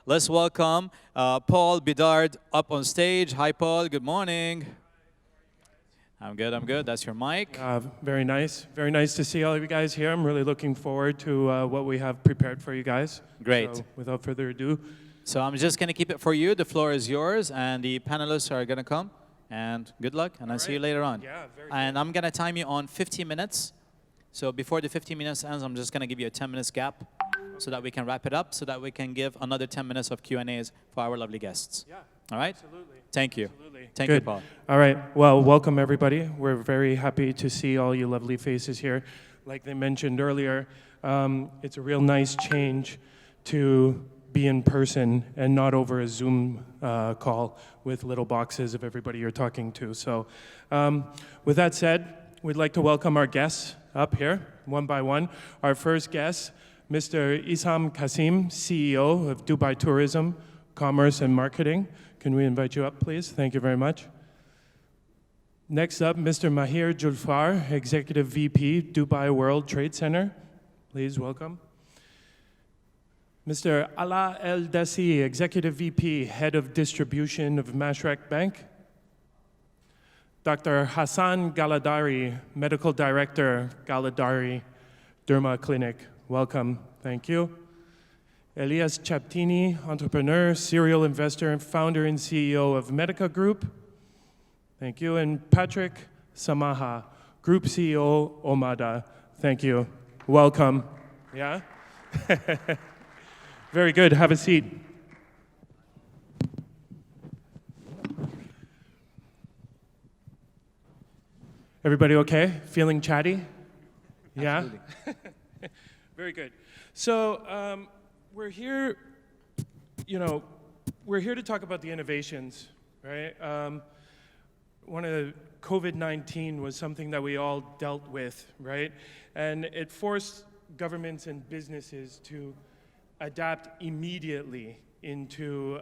Let's welcome Paul Bedard up on stage. Hi, Paul. Good morning. I'm good. I'm good. That's your mic. Very nice. Very nice to see all of you guys here. I'm really looking forward to what we have prepared for you guys. Great. So, without further ado. So I'm just going to keep it for you. The floor is yours, and the panelists are going to come. And good luck, and I'll see you later on. Yeah, very And good. I'm going to time you on 15 minutes. So before the 15 minutes ends, I'm just going to give you a 10 minutes gap so that we can wrap it up, so that we can give another 10 minutes of Q&As for our lovely guests. Yeah. All right? Absolutely. Thank you. Absolutely. Thank you, Good. Paul. All right. Well, welcome everybody. We're very happy to see all you lovely faces here. Like they mentioned earlier, it's a real nice change to be in person and not over a Zoom call with little boxes of everybody you're talking to. So with that said, we'd like to welcome our guests up here, one by one. Our first guest, Mr. Issam Kasim, CEO of Dubai Tourism, Commerce and Marketing. Can we invite you up, please? Thank you very much. Next up, Mr. Mahir Julfar, Executive VP, Dubai World Trade Center. Please welcome. Mr. Ala El Dassi, Executive VP, Head of Distribution of Mashreq Bank. Dr. Hassan Galadari, Medical Director, Galadari Derma Clinic. Welcome. Thank you. Elias Chaptini, entrepreneur, serial investor, and founder and CEO of Medica Group. Thank you. And Patrick Samaha, Group CEO, Omada. Thank you. Welcome. Yeah? Very good. Have a seat. Everybody okay? Feeling chatty? Yeah? Absolutely. Very good. So we're here, we're here to talk about the innovations, right? One of the COVID-19 was something that we all dealt with, right? And it forced governments and businesses to adapt immediately into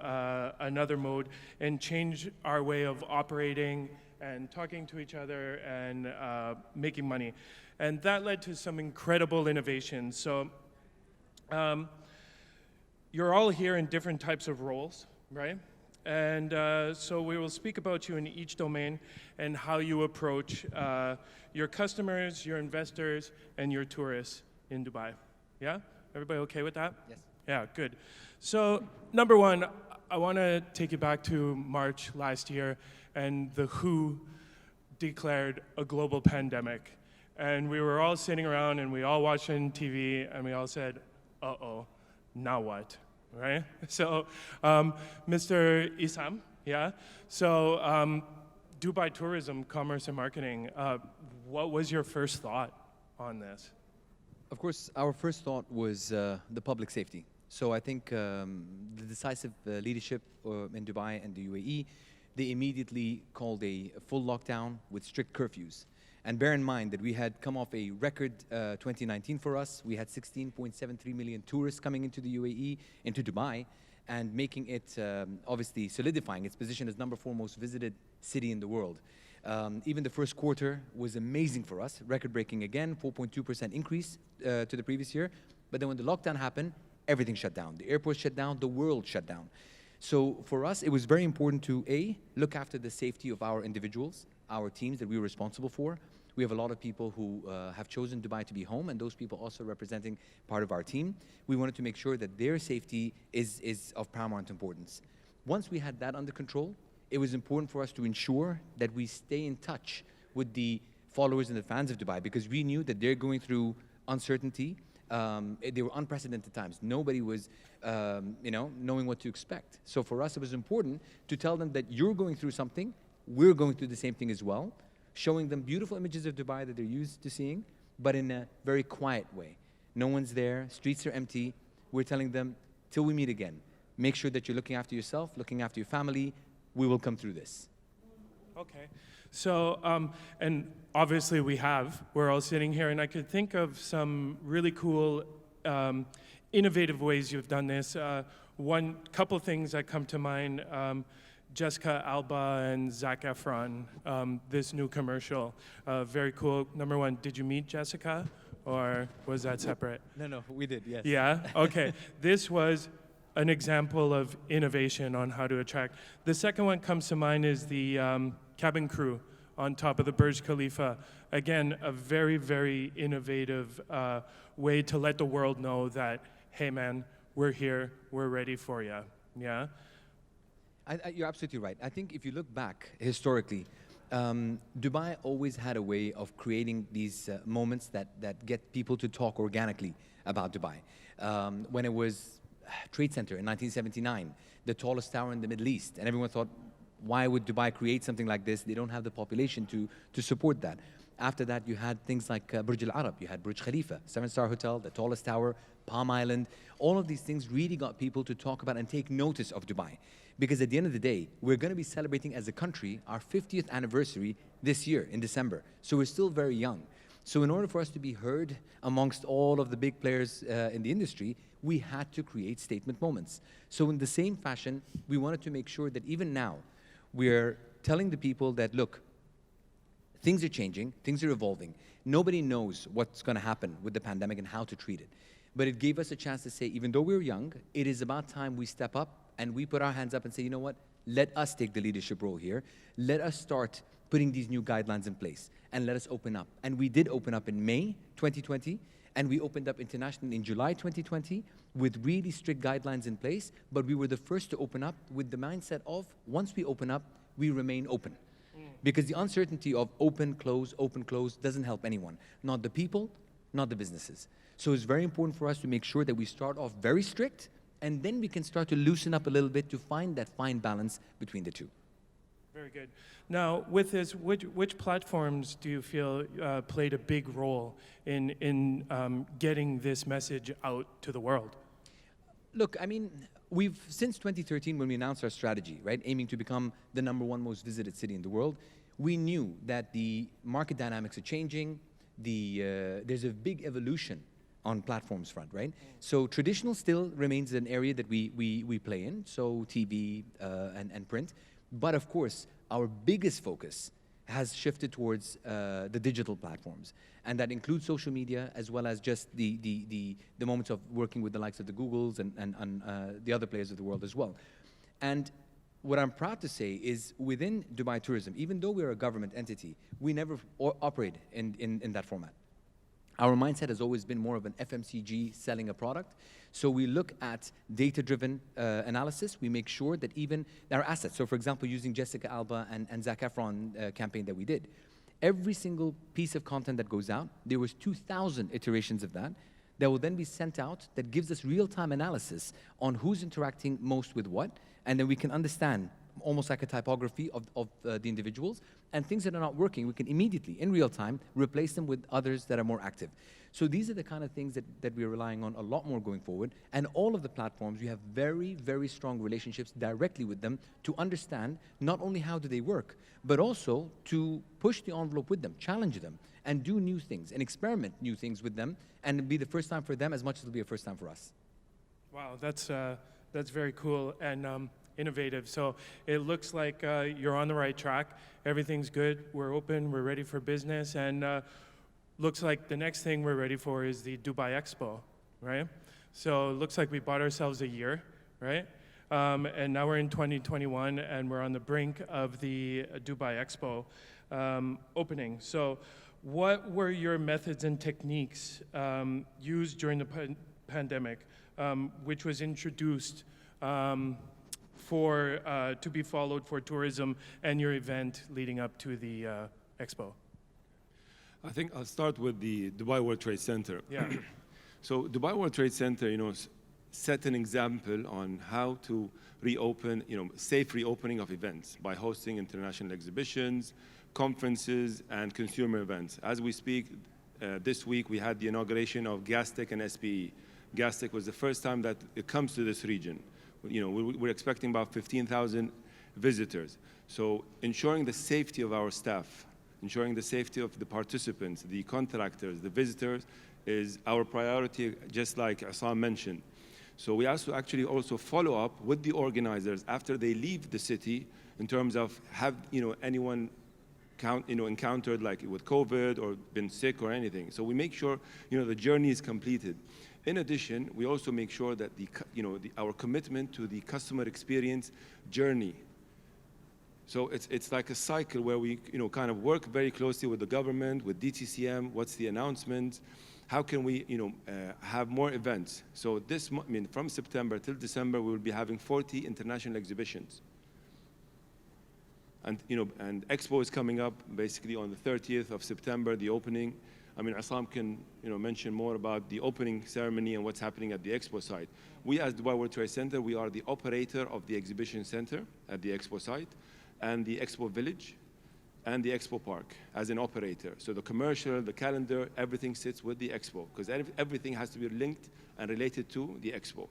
another mode and change our way of operating and talking to each other and making money. And that led to some incredible innovations. So you're all here in different types of roles, right? And so we will speak about you in each domain and how you approach your customers, your investors, and your tourists in Dubai. Yeah? Everybody okay with that? Yes. Yeah, good. So number one, I want to take you back to March last year, and the WHO declared a global pandemic. And we were all sitting around and we all watched on TV and we all said, uh-oh, now what, right? So Mr. Issam, yeah? So Dubai Tourism, Commerce and Marketing, what was your first thought on this? Of course, our first thought was the public safety. So I think the decisive leadership in Dubai and the UAE, they immediately called a full lockdown with strict curfews. And bear in mind that we had come off a record 2019 for us. We had 16.73 million tourists coming into the UAE, into Dubai, and making it, obviously solidifying its position as #4 most visited city in the world. Even the first quarter was amazing for us, record-breaking again, 4.2% increase to the previous year. But then when the lockdown happened, everything shut down. The airports shut down, the world shut down. So for us, it was very important to, A, look after the safety of our individuals, our teams that we were responsible for. We have a lot of people who have chosen Dubai to be home, and those people also representing part of our team. We wanted to make sure that their safety is of paramount importance. Once we had that under control, it was important for us to ensure that we stay in touch with the followers and the fans of Dubai, because we knew that they're going through uncertainty. They were unprecedented times. Nobody was, knowing what to expect. So for us, it was important to tell them that you're going through something, we're going through the same thing as well, showing them beautiful images of Dubai that they're used to seeing, but in a very quiet way. No one's there, streets are empty. We're telling them, till we meet again, make sure that you're looking after yourself, looking after your family. We will come through this. Okay. So, and obviously we're all sitting here, and I could think of some really cool, innovative ways you've done this. One couple things that come to mind, Jessica Alba and Zac Efron, this new commercial, very cool. Number one, did you meet Jessica, or was that separate? No, we did, yes. Yeah, okay. This was an example of innovation on how to attract. The second one comes to mind is the cabin crew on top of the Burj Khalifa. Again, a very, very innovative way to let the world know that, hey man, we're here, we're ready for you. Yeah? You're absolutely right. I think if you look back historically, Dubai always had a way of creating these moments that get people to talk organically about Dubai. When it was Trade Center in 1979, the tallest tower in the Middle East, and everyone thought, why would Dubai create something like this? They don't have the population to support that. After that, you had things like Burj Al Arab, you had Burj Khalifa, 7-star hotel, the tallest tower, Palm Island. All of these things really got people to talk about and take notice of Dubai. Because at the end of the day, we're going to be celebrating as a country our 50th anniversary this year in December. So we're still very young. So in order for us to be heard amongst all of the big players in the industry, we had to create statement moments. So in the same fashion, we wanted to make sure that even now, we're telling the people that, look, things are changing, things are evolving. Nobody knows what's going to happen with the pandemic and how to treat it. But it gave us a chance to say, even though we're young, it is about time we step up and we put our hands up and say, you know what, let us take the leadership role here. Let us start putting these new guidelines in place and let us open up. And we did open up in May 2020, and we opened up internationally in July 2020 with really strict guidelines in place, but we were the first to open up with the mindset of, once we open up, we remain open. Because the uncertainty of open, close doesn't help anyone. Not the people, not the businesses. So it's very important for us to make sure that we start off very strict, and then we can start to loosen up a little bit to find that fine balance between the two. Very good. Now, with this, which platforms do you feel played a big role in getting this message out to the world? Look, I mean, we've, since 2013, when we announced our strategy, right, aiming to become the #1 most visited city in the world, we knew that the market dynamics are changing. There's a big evolution on platforms front, right? So traditional still remains an area that we play in, so TV and print. But of course, our biggest focus has shifted towards the digital platforms. And that includes social media, as well as just the moments of working with the likes of the Googles and the other players of the world as well. And what I'm proud to say is within Dubai Tourism, even though we're a government entity, we never operate in that format. Our mindset has always been more of an FMCG selling a product. So we look at data-driven analysis. We make sure that even our assets, so for example, using Jessica Alba and Zac Efron campaign that we did, every single piece of content that goes out, there was 2,000 iterations of that will then be sent out that gives us real-time analysis on who's interacting most with what, and then we can understand almost like a typography of the individuals, and things that are not working, we can immediately, in real time, replace them with others that are more active. So these are the kind of things that we're relying on a lot more going forward, and all of the platforms, we have very, very strong relationships directly with them to understand not only how do they work, but also to push the envelope with them, challenge them, and do new things, and experiment new things with them, and it'll be the first time for them as much as it'll be a first time for us. Wow, that's very cool and innovative. So it looks like you're on the right track. Everything's good. We're open. We're ready for business. And looks like the next thing we're ready for is the Dubai Expo, right? So it looks like we bought ourselves a year, right? And now we're in 2021, and we're on the brink of the Dubai Expo opening. So what were your methods and techniques used during the pandemic, which was introduced to be followed for tourism and your event leading up to the expo? I think I'll start with the Dubai World Trade Center. Yeah. So Dubai World Trade Center, set an example on how to reopen, safe reopening of events by hosting international exhibitions, conferences, and consumer events. As we speak, this week we had the inauguration of Gastech and SPE. Gastech was the first time that it comes to this region. We're expecting about 15,000 visitors. So ensuring the safety of our staff, ensuring the safety of the participants, the contractors, the visitors is our priority, just like Assam mentioned. So we also follow up with the organizers after they leave the city in terms of have anyone encountered like with COVID or been sick or anything. So we make sure the journey is completed. In addition, we also make sure that our commitment to the customer experience journey. So it's like a cycle where we kind of work very closely with the government, with DTCM. What's the announcement? How can we have more events? So from September till December, we will be having 40 international exhibitions. And and Expo is coming up basically on the 30th of September, the opening. Assam can mention more about the opening ceremony and what's happening at the Expo site. We, as Dubai World Trade Center, we are the operator of the exhibition center at the Expo site, and the Expo Village, and the Expo Park as an operator. So the commercial, the calendar, everything sits with the Expo, because everything has to be linked and related to the Expo.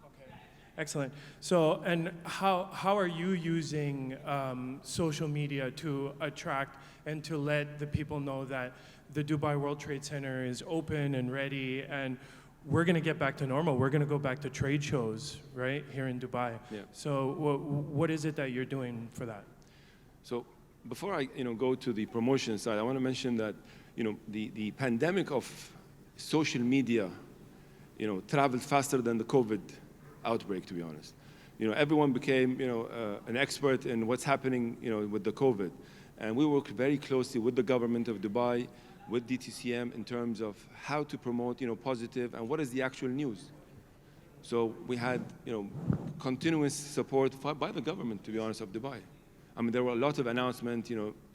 Okay, excellent. So, and how are you using social media to attract and to let the people know that the Dubai World Trade Center is open and ready, and we're going to get back to normal. We're going to go back to trade shows, right, here in Dubai. Yeah. So what is it that you're doing for that? So before I go to the promotion side, I want to mention that the pandemic of social media traveled faster than the COVID outbreak, to be honest. Everyone became an expert in what's happening with the COVID. And we worked very closely with the government of Dubai, with DTCM, in terms of how to promote positive and what is the actual news. So we had continuous support by the government, to be honest, of Dubai. There were a lot of announcements,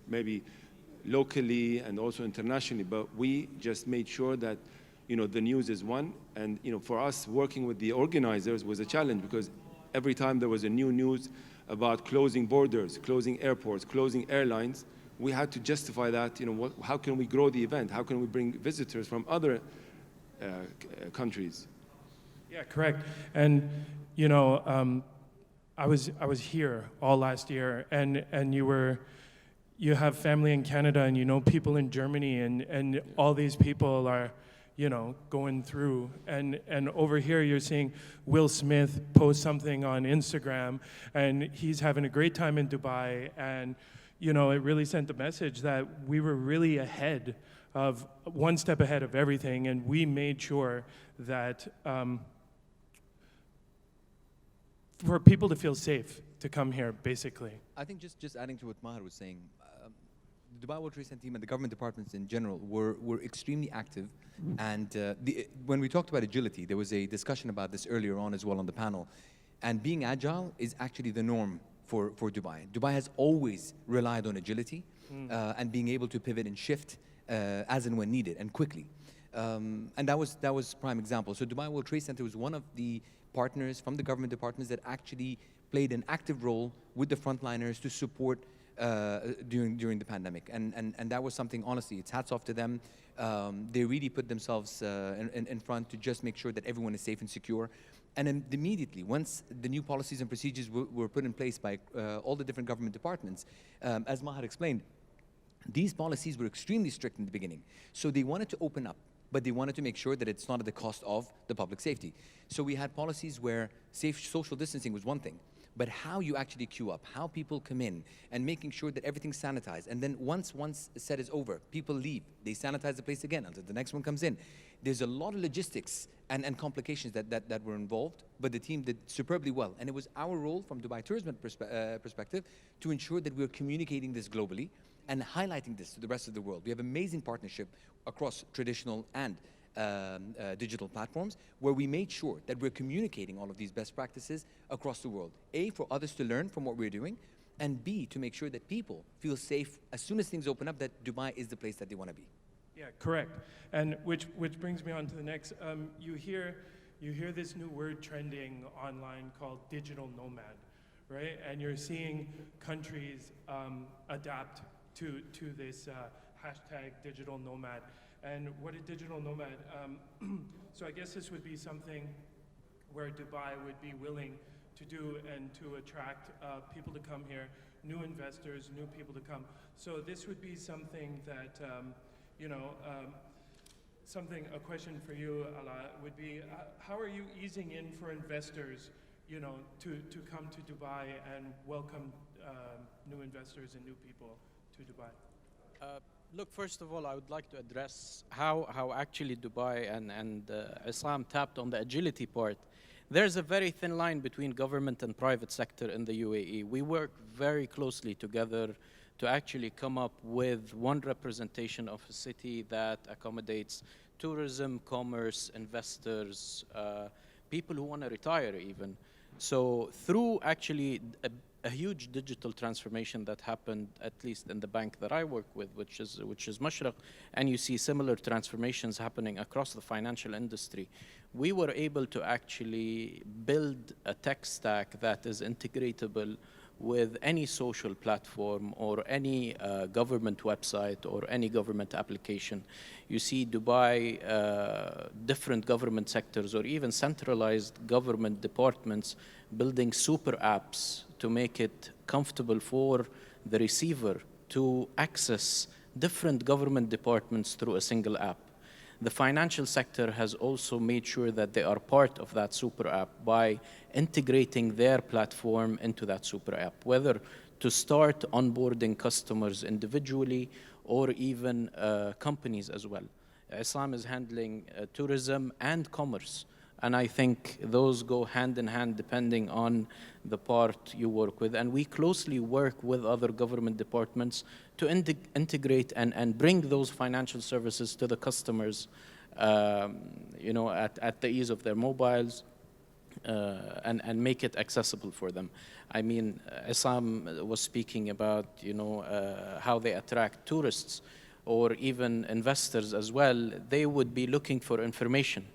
maybe locally and also internationally, but we just made sure that the news is one. And for us, working with the organizers was a challenge, because every time there was a new news about closing borders, closing airports, closing airlines, we had to justify that. How can we grow the event? How can we bring visitors from other countries? Yeah, correct. And I was here all last year, and you have family in Canada, and people in Germany, and all these people are going through, and over here you're seeing Will Smith post something on Instagram, and he's having a great time in Dubai, and it really sent the message that we were really one step ahead of everything, and we made sure that for people to feel safe to come here, basically. I think just adding to what Maher was saying, the Dubai World Trade Center team and the government departments in general were extremely active. And when we talked about agility, there was a discussion about this earlier on as well on the panel. And being agile is actually the norm for Dubai. Dubai has always relied on agility and being able to pivot and shift as and when needed, and quickly. And that was prime example. So Dubai World Trade Center was one of the partners from the government departments that actually played an active role with the frontliners to support during the pandemic, and that was something, honestly, it's hats off to them. They really put themselves in front to just make sure that everyone is safe and secure. And then immediately, once the new policies and procedures were put in place by all the different government departments, as Maher explained, these policies were extremely strict in the beginning. So they wanted to open up, but they wanted to make sure that it's not at the cost of the public safety. So we had policies where safe social distancing was one thing, but how you actually queue up, how people come in, and making sure that everything's sanitized. And then once a set is over, people leave. They sanitize the place again until the next one comes in. There's a lot of logistics and complications that were involved, but the team did superbly well. And it was our role from Dubai Tourism perspective to ensure that we're communicating this globally and highlighting this to the rest of the world. We have amazing partnership across traditional and digital platforms, where we made sure that we're communicating all of these best practices across the world. A, for others to learn from what we're doing, and B, to make sure that people feel safe as soon as things open up, that Dubai is the place that they want to be. Yeah, correct. And which brings me on to the next. You hear this new word trending online called digital nomad, right? And you're seeing countries adapt to this hashtag digital nomad. And what a digital nomad, so I guess this would be something where Dubai would be willing to do and to attract people to come here, new investors, new people to come. So this would be something that, a question for you, Ala, would be, how are you easing in for investors, to come to Dubai and welcome new investors and new people to Dubai? Look, first of all, I would like to address how actually Dubai and Islam tapped on the agility part. There's a very thin line between government and private sector in the UAE. We work very closely together to actually come up with one representation of a city that accommodates tourism, commerce, investors, people who want to retire even. So through actually a huge digital transformation that happened, at least in the bank that I work with, which is Mashraq, and you see similar transformations happening across the financial industry, we were able to actually build a tech stack that is integratable with any social platform or any government website or any government application. You see Dubai, different government sectors or even centralized government departments building super apps to make it comfortable for the receiver to access different government departments through a single app. The financial sector has also made sure that they are part of that super app by integrating their platform into that super app, whether to start onboarding customers individually or even companies as well. Islam is handling tourism and commerce. And I think those go hand in hand depending on the part you work with. And we closely work with other government departments to integrate and bring those financial services to the customers, at the ease of their mobiles, and make it accessible for them. I mean, Isam was speaking about, how they attract tourists or even investors as well. They would be looking for information,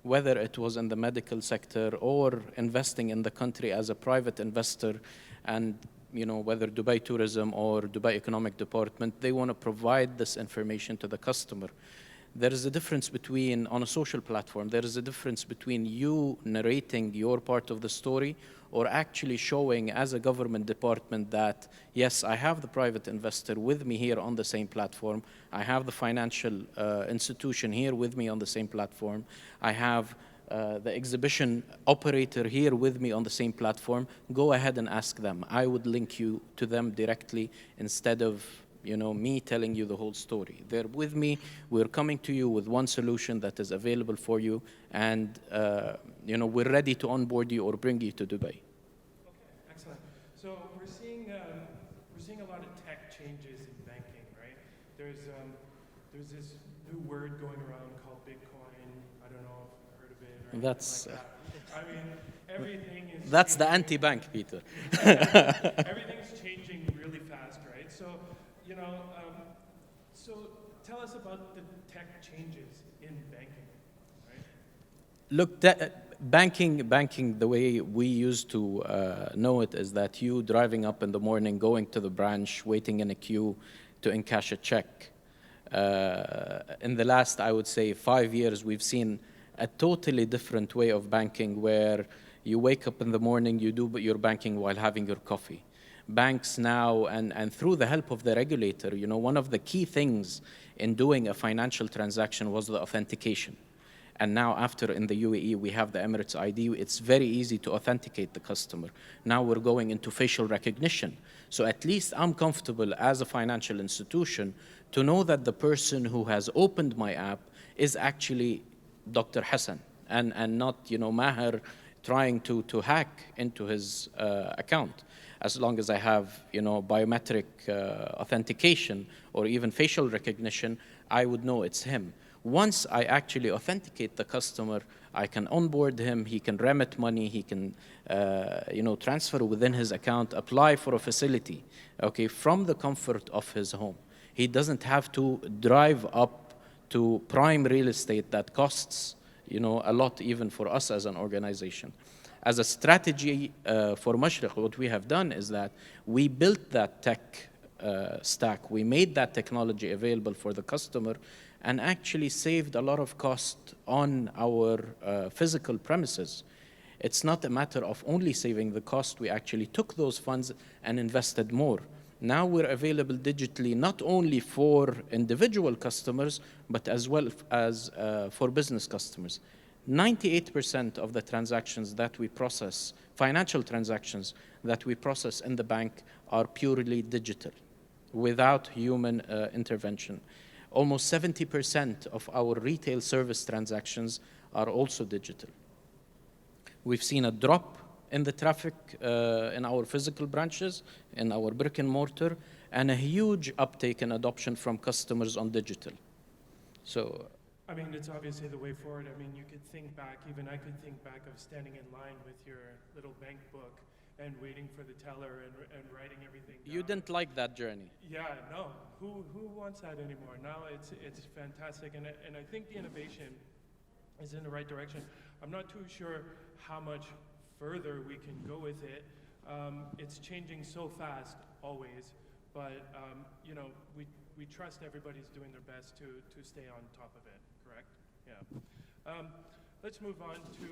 whether it was in the medical sector or investing in the country as a private investor. And whether Dubai Tourism or Dubai Economic Department, they want to provide this information to the customer. There is a difference between, on a social platform, there is a difference between you narrating your part of the story or actually showing as a government department that, yes, I have the private investor with me here on the same platform. I have the financial institution here with me on the same platform. I have the exhibition operator here with me on the same platform. Go ahead and ask them. I would link you to them directly instead of me telling you the whole story. They're with me. We're coming to you with one solution that is available for you, and we're ready to onboard you or bring you to Dubai. Okay, excellent. So we're seeing a lot of tech changes in banking, right? There's this new word going around called Bitcoin. I don't know if you've heard of it or anything like that. I mean, everything is. That's the anti-bank, Peter. Everything's changing really fast, right? So. So tell us about the tech changes in banking, right? Look, banking, the way we used to know it is that you driving up in the morning, going to the branch, waiting in a queue to encash a check. In the last, I would say, 5 years, we've seen a totally different way of banking where you wake up in the morning, you do your banking while having your coffee. Banks now, and through the help of the regulator, one of the key things in doing a financial transaction was the authentication. And now after in the UAE, we have the Emirates ID. It's very easy to authenticate the customer. Now we're going into facial recognition. So at least I'm comfortable as a financial institution to know that the person who has opened my app is actually Dr. Hassan and not, Maher trying to hack into his account. As long as I have, biometric authentication or even facial recognition, I would know it's him. Once I actually authenticate the customer, I can onboard him, he can remit money, he can, transfer within his account, apply for a facility, okay, from the comfort of his home. He doesn't have to drive up to prime real estate that costs, a lot even for us as an organization. As a strategy for Mashraq, what we have done is that we built that tech stack. We made that technology available for the customer and actually saved a lot of cost on our physical premises. It's not a matter of only saving the cost. We actually took those funds and invested more. Now we're available digitally, not only for individual customers, but as well as for business customers. 98% of the transactions that we process, financial transactions that we process in the bank, are purely digital. without human intervention. Almost 70% of our retail service transactions are also digital. We've seen a drop in the traffic in our physical branches, in our brick and mortar, and a huge uptake in adoption from customers on digital. So, I mean, it's obviously the way forward. I mean, you could think back, even I could think back of standing in line with your little bank book and waiting for the teller and writing everything down. you didn't like that journey. Yeah, no. Who wants that anymore? Now it's fantastic, and I think the innovation is in the right direction. I'm not too sure how much further we can go with it. It's changing so fast, always, but you know, we trust everybody's doing their best to stay on top of it, correct? Yeah. Let's move on to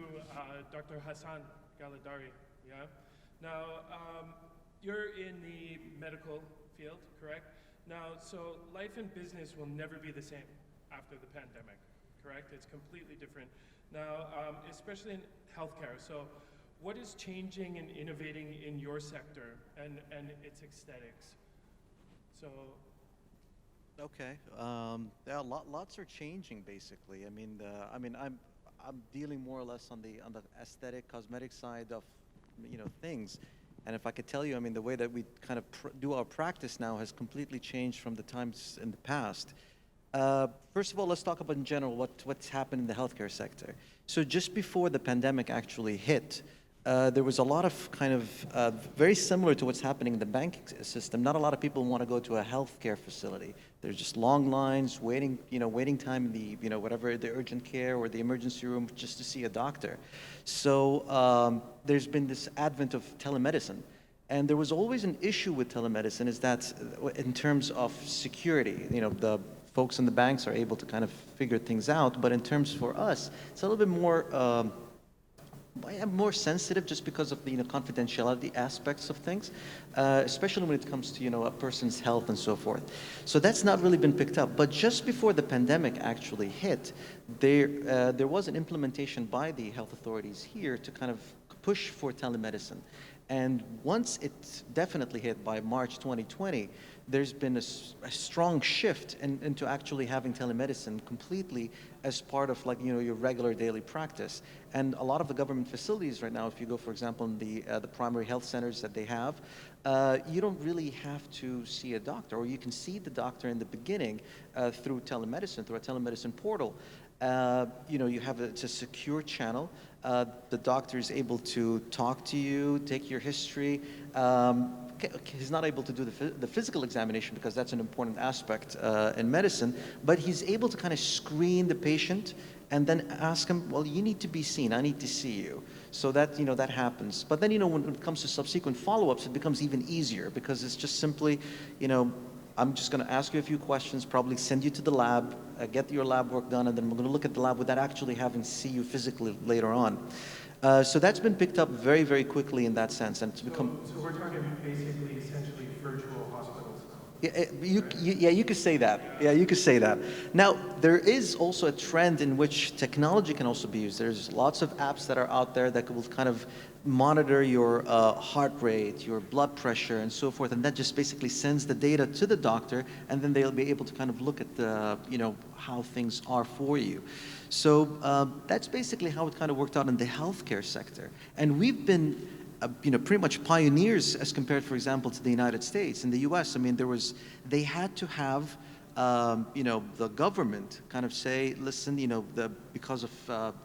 Dr. Hassan Galadari, yeah? Now, you're in the medical field, correct? Now, so life and business will never be the same after the pandemic, correct? It's completely different. Now, especially in healthcare. So what is changing and innovating in your sector and its aesthetics? So. Okay. Yeah, lots are changing basically. I mean, I'm dealing more or less on the aesthetic, cosmetic side of, you know, things. And if I could tell you, I mean, the way that we kind of do our practice now has completely changed from the times in the past. First of all, let's talk about in general what's happened in the healthcare sector. So just before the pandemic actually hit, there was a lot of kind of very similar to what's happening in the banking system. Not a lot of people want to go to a healthcare facility. There's just long lines, waiting time in the, you know, whatever, the urgent care or the emergency room just to see a doctor. So there's been this advent of telemedicine. And there was always an issue with telemedicine, is that in terms of security, you know, the folks in the banks are able to kind of figure things out, but in terms for us, it's a little bit more sensitive just because of the, you know, confidentiality aspects of things, especially when it comes to, you know, a person's health and so forth. So that's not really been picked up. But just before the pandemic actually hit, there was an implementation by the health authorities here to kind of push for telemedicine. And once it definitely hit by March 2020, there's been a strong shift into actually having telemedicine completely as part of, like, you know, your regular daily practice. And a lot of the government facilities right now, if you go, for example, in the primary health centers that they have, you don't really have to see a doctor, or you can see the doctor in the beginning through telemedicine, through a telemedicine portal. You know, it's a secure channel. The doctor is able to talk to you, take your history. He's not able to do the physical examination because that's an important aspect in medicine, but he's able to kind of screen the patient and then ask him, well, you need to be seen, I need to see you. So that, you know, that happens. But then, you know, when it comes to subsequent follow-ups, it becomes even easier because it's just simply, you know, I'm just going to ask you a few questions, probably send you to the lab, get your lab work done, and then we're going to look at the lab without actually having to see you physically later on. So that's been picked up very, very quickly in that sense, and it's become. So we're talking basically essentially virtual hospitals. Yeah, you could say that. Yeah, you could say that. Now, there is also a trend in which technology can also be used. There's lots of apps that are out there that will kind of monitor your heart rate, your blood pressure, and so forth, and that just basically sends the data to the doctor, and then they'll be able to kind of look at the, you know, how things are for you. So that's basically how it kind of worked out in the healthcare sector, and we've been you know, pretty much pioneers as compared, for example, to the United States. In the U.S., I mean, they had to have, you know, the government kind of say, listen, you know, because of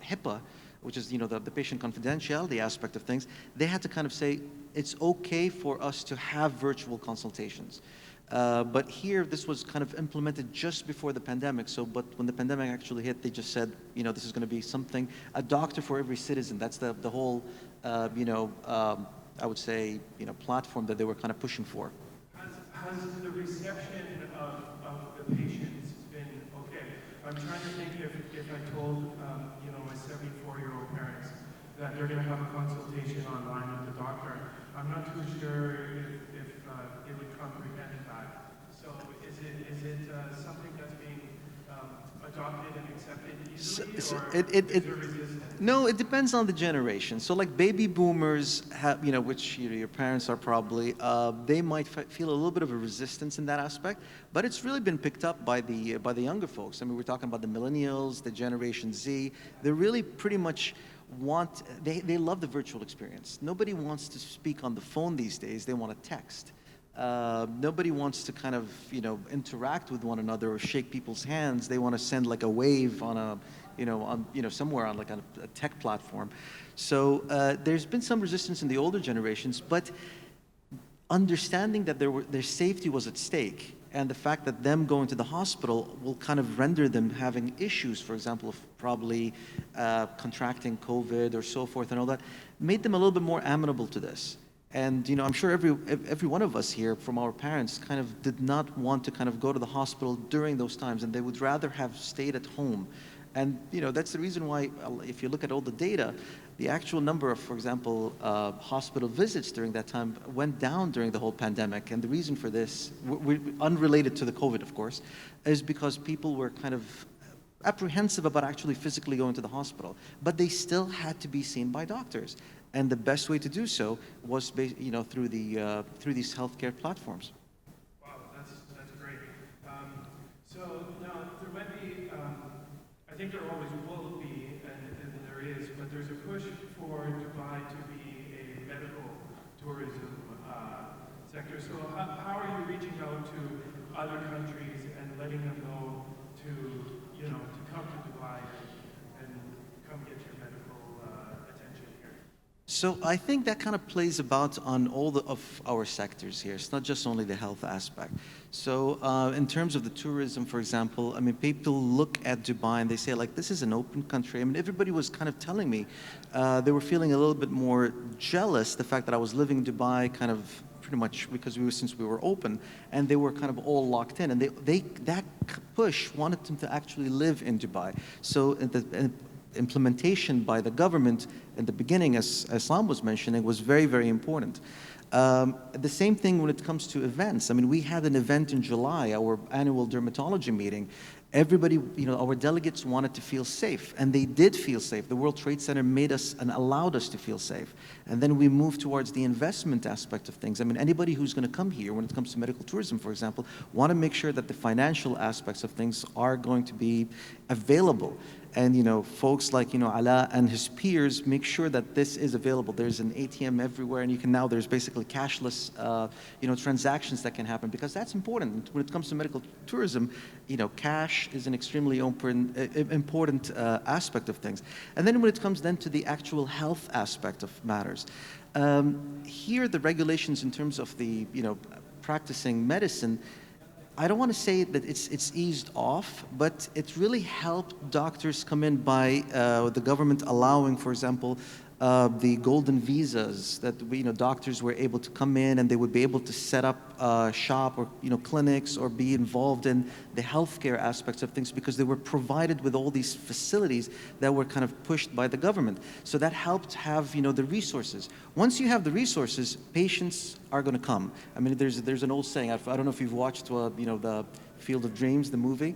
HIPAA, which is, you know, the patient confidentiality aspect of things, they had to kind of say, it's okay for us to have virtual consultations. But here, this was kind of implemented just before the pandemic. But when the pandemic actually hit, they just said, you know, this is going to be something, a doctor for every citizen. That's the whole, you know, I would say, you know, platform that they were kind of pushing for. Has the reception of the patients been okay? I'm trying to think if I told, you know, my 74-year-old parents that they're going to have a consultation online with the doctor, I'm not too sure if they would comprehend that. So is it something that's being adopted and accepted So, easily, so or it, is there resistance? no, it depends on the generation. So like baby boomers have, which your parents are probably, they might feel a little bit of a resistance in that aspect, but it's really been picked up by the younger folks. I mean, we're talking about the millennials, the Generation Z. They really pretty much they love the virtual experience. Nobody wants to speak on the phone these days. They want to text. Nobody wants to kind of, interact with one another or shake people's hands. They want to send like a wave on a, somewhere on like a tech platform. So there's been some resistance in the older generations, but understanding that their safety was at stake and the fact that them going to the hospital will kind of render them having issues, for example, of probably contracting COVID or so forth and all that, made them a little bit more amenable to this. And I'm sure every one of us here from our parents kind of did not want to kind of go to the hospital during those times, and they would rather have stayed at home. And that's the reason why, if you look at all the data, the actual number of, for example, hospital visits during that time went down during the whole pandemic. And the reason for this, unrelated to the COVID, of course, is because people were kind of apprehensive about actually physically going to the hospital, but they still had to be seen by doctors. And the best way to do so was, through these healthcare platforms. Wow, that's great. So now there might be, I think there always will be, and there is, but there's a push for Dubai to be a medical tourism sector. So how are you reaching out to other countries and letting them know to come to Dubai and come get your medical attention here? So I think that kind of plays about on all of our sectors here. It's not just only the health aspect. So in terms of the tourism, for example, I mean, people look at Dubai and they say, like, this is an open country. I mean, everybody was kind of telling me they were feeling a little bit more jealous, the fact that I was living in Dubai kind of pretty much because since we were open, and they were kind of all locked in. And that push wanted them to actually live in Dubai. So the implementation by the government in the beginning, as Islam was mentioning, was very, very important. The same thing when it comes to events. I mean, we had an event in July, our annual dermatology meeting. Everybody, our delegates wanted to feel safe, and they did feel safe. The World Trade Center made us and allowed us to feel safe. And then we moved towards the investment aspect of things. I mean, anybody who's going to come here, when it comes to medical tourism, for example, want to make sure that the financial aspects of things are going to be available. And folks like Ala and his peers make sure that this is available. There's an ATM everywhere, and there's basically cashless transactions that can happen, because that's important when it comes to medical tourism. Cash is an extremely important aspect of things. And then when it comes then to the actual health aspect of matters, here the regulations in terms of the practicing medicine, I don't want to say that it's eased off, but it really helped doctors come in by the government allowing, for example, the golden visas that doctors were able to come in, and they would be able to set up shop or clinics or be involved in the healthcare aspects of things, because they were provided with all these facilities that were kind of pushed by the government. So that helped have the resources. Once you have the resources, patients are going to come. I mean, there's an old saying. I don't know if you've watched the Field of Dreams, the movie.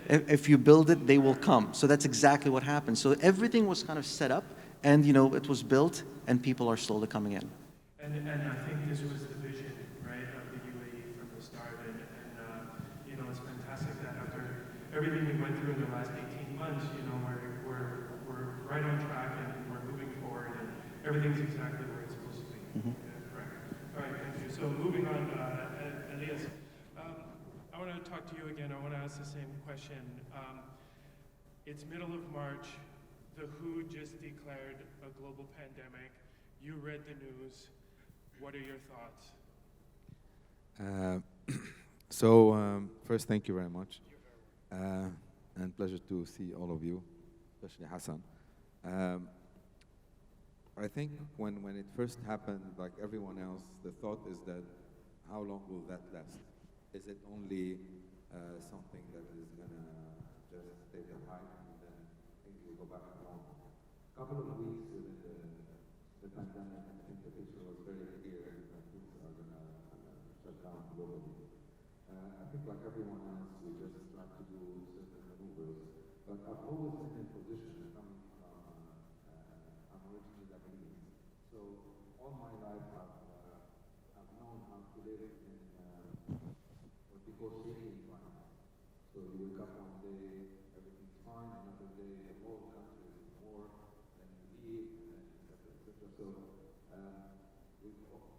If you build it, they will come. So that's exactly what happened. So everything was kind of set up, and it was built, and people are slowly coming in. And I think this was the vision, right, of the UAE from the start. And it's fantastic that after everything we went through in the last 18 months, we're right on track, and we're moving forward, and everything's exactly where it's supposed to be. Mm-hmm. Yeah, correct. All right, thank you. So moving on, Elias, I want to talk to you again. I want to ask the same question. It's middle of March. The WHO just declared a global pandemic. You read the news. What are your thoughts? First, thank you very much. And pleasure to see all of you, especially Hassan. I think when it first happened, like everyone else, the thought is that how long will that last? Is it only something that is going to just stay the height and then things will go back to normal? A couple of weeks into the pandemic, I think the picture was very clear that things are going to shut down globally. I think like everyone else, we just try to do certain YouTubers. But I've always been in position, coming from, I'm originally Lebanese. So all my life I've known how to live in what we call shaky environment. So you wake up one day, everything's fine, another day, the whole country is in war, then you leave, and then et cetera. So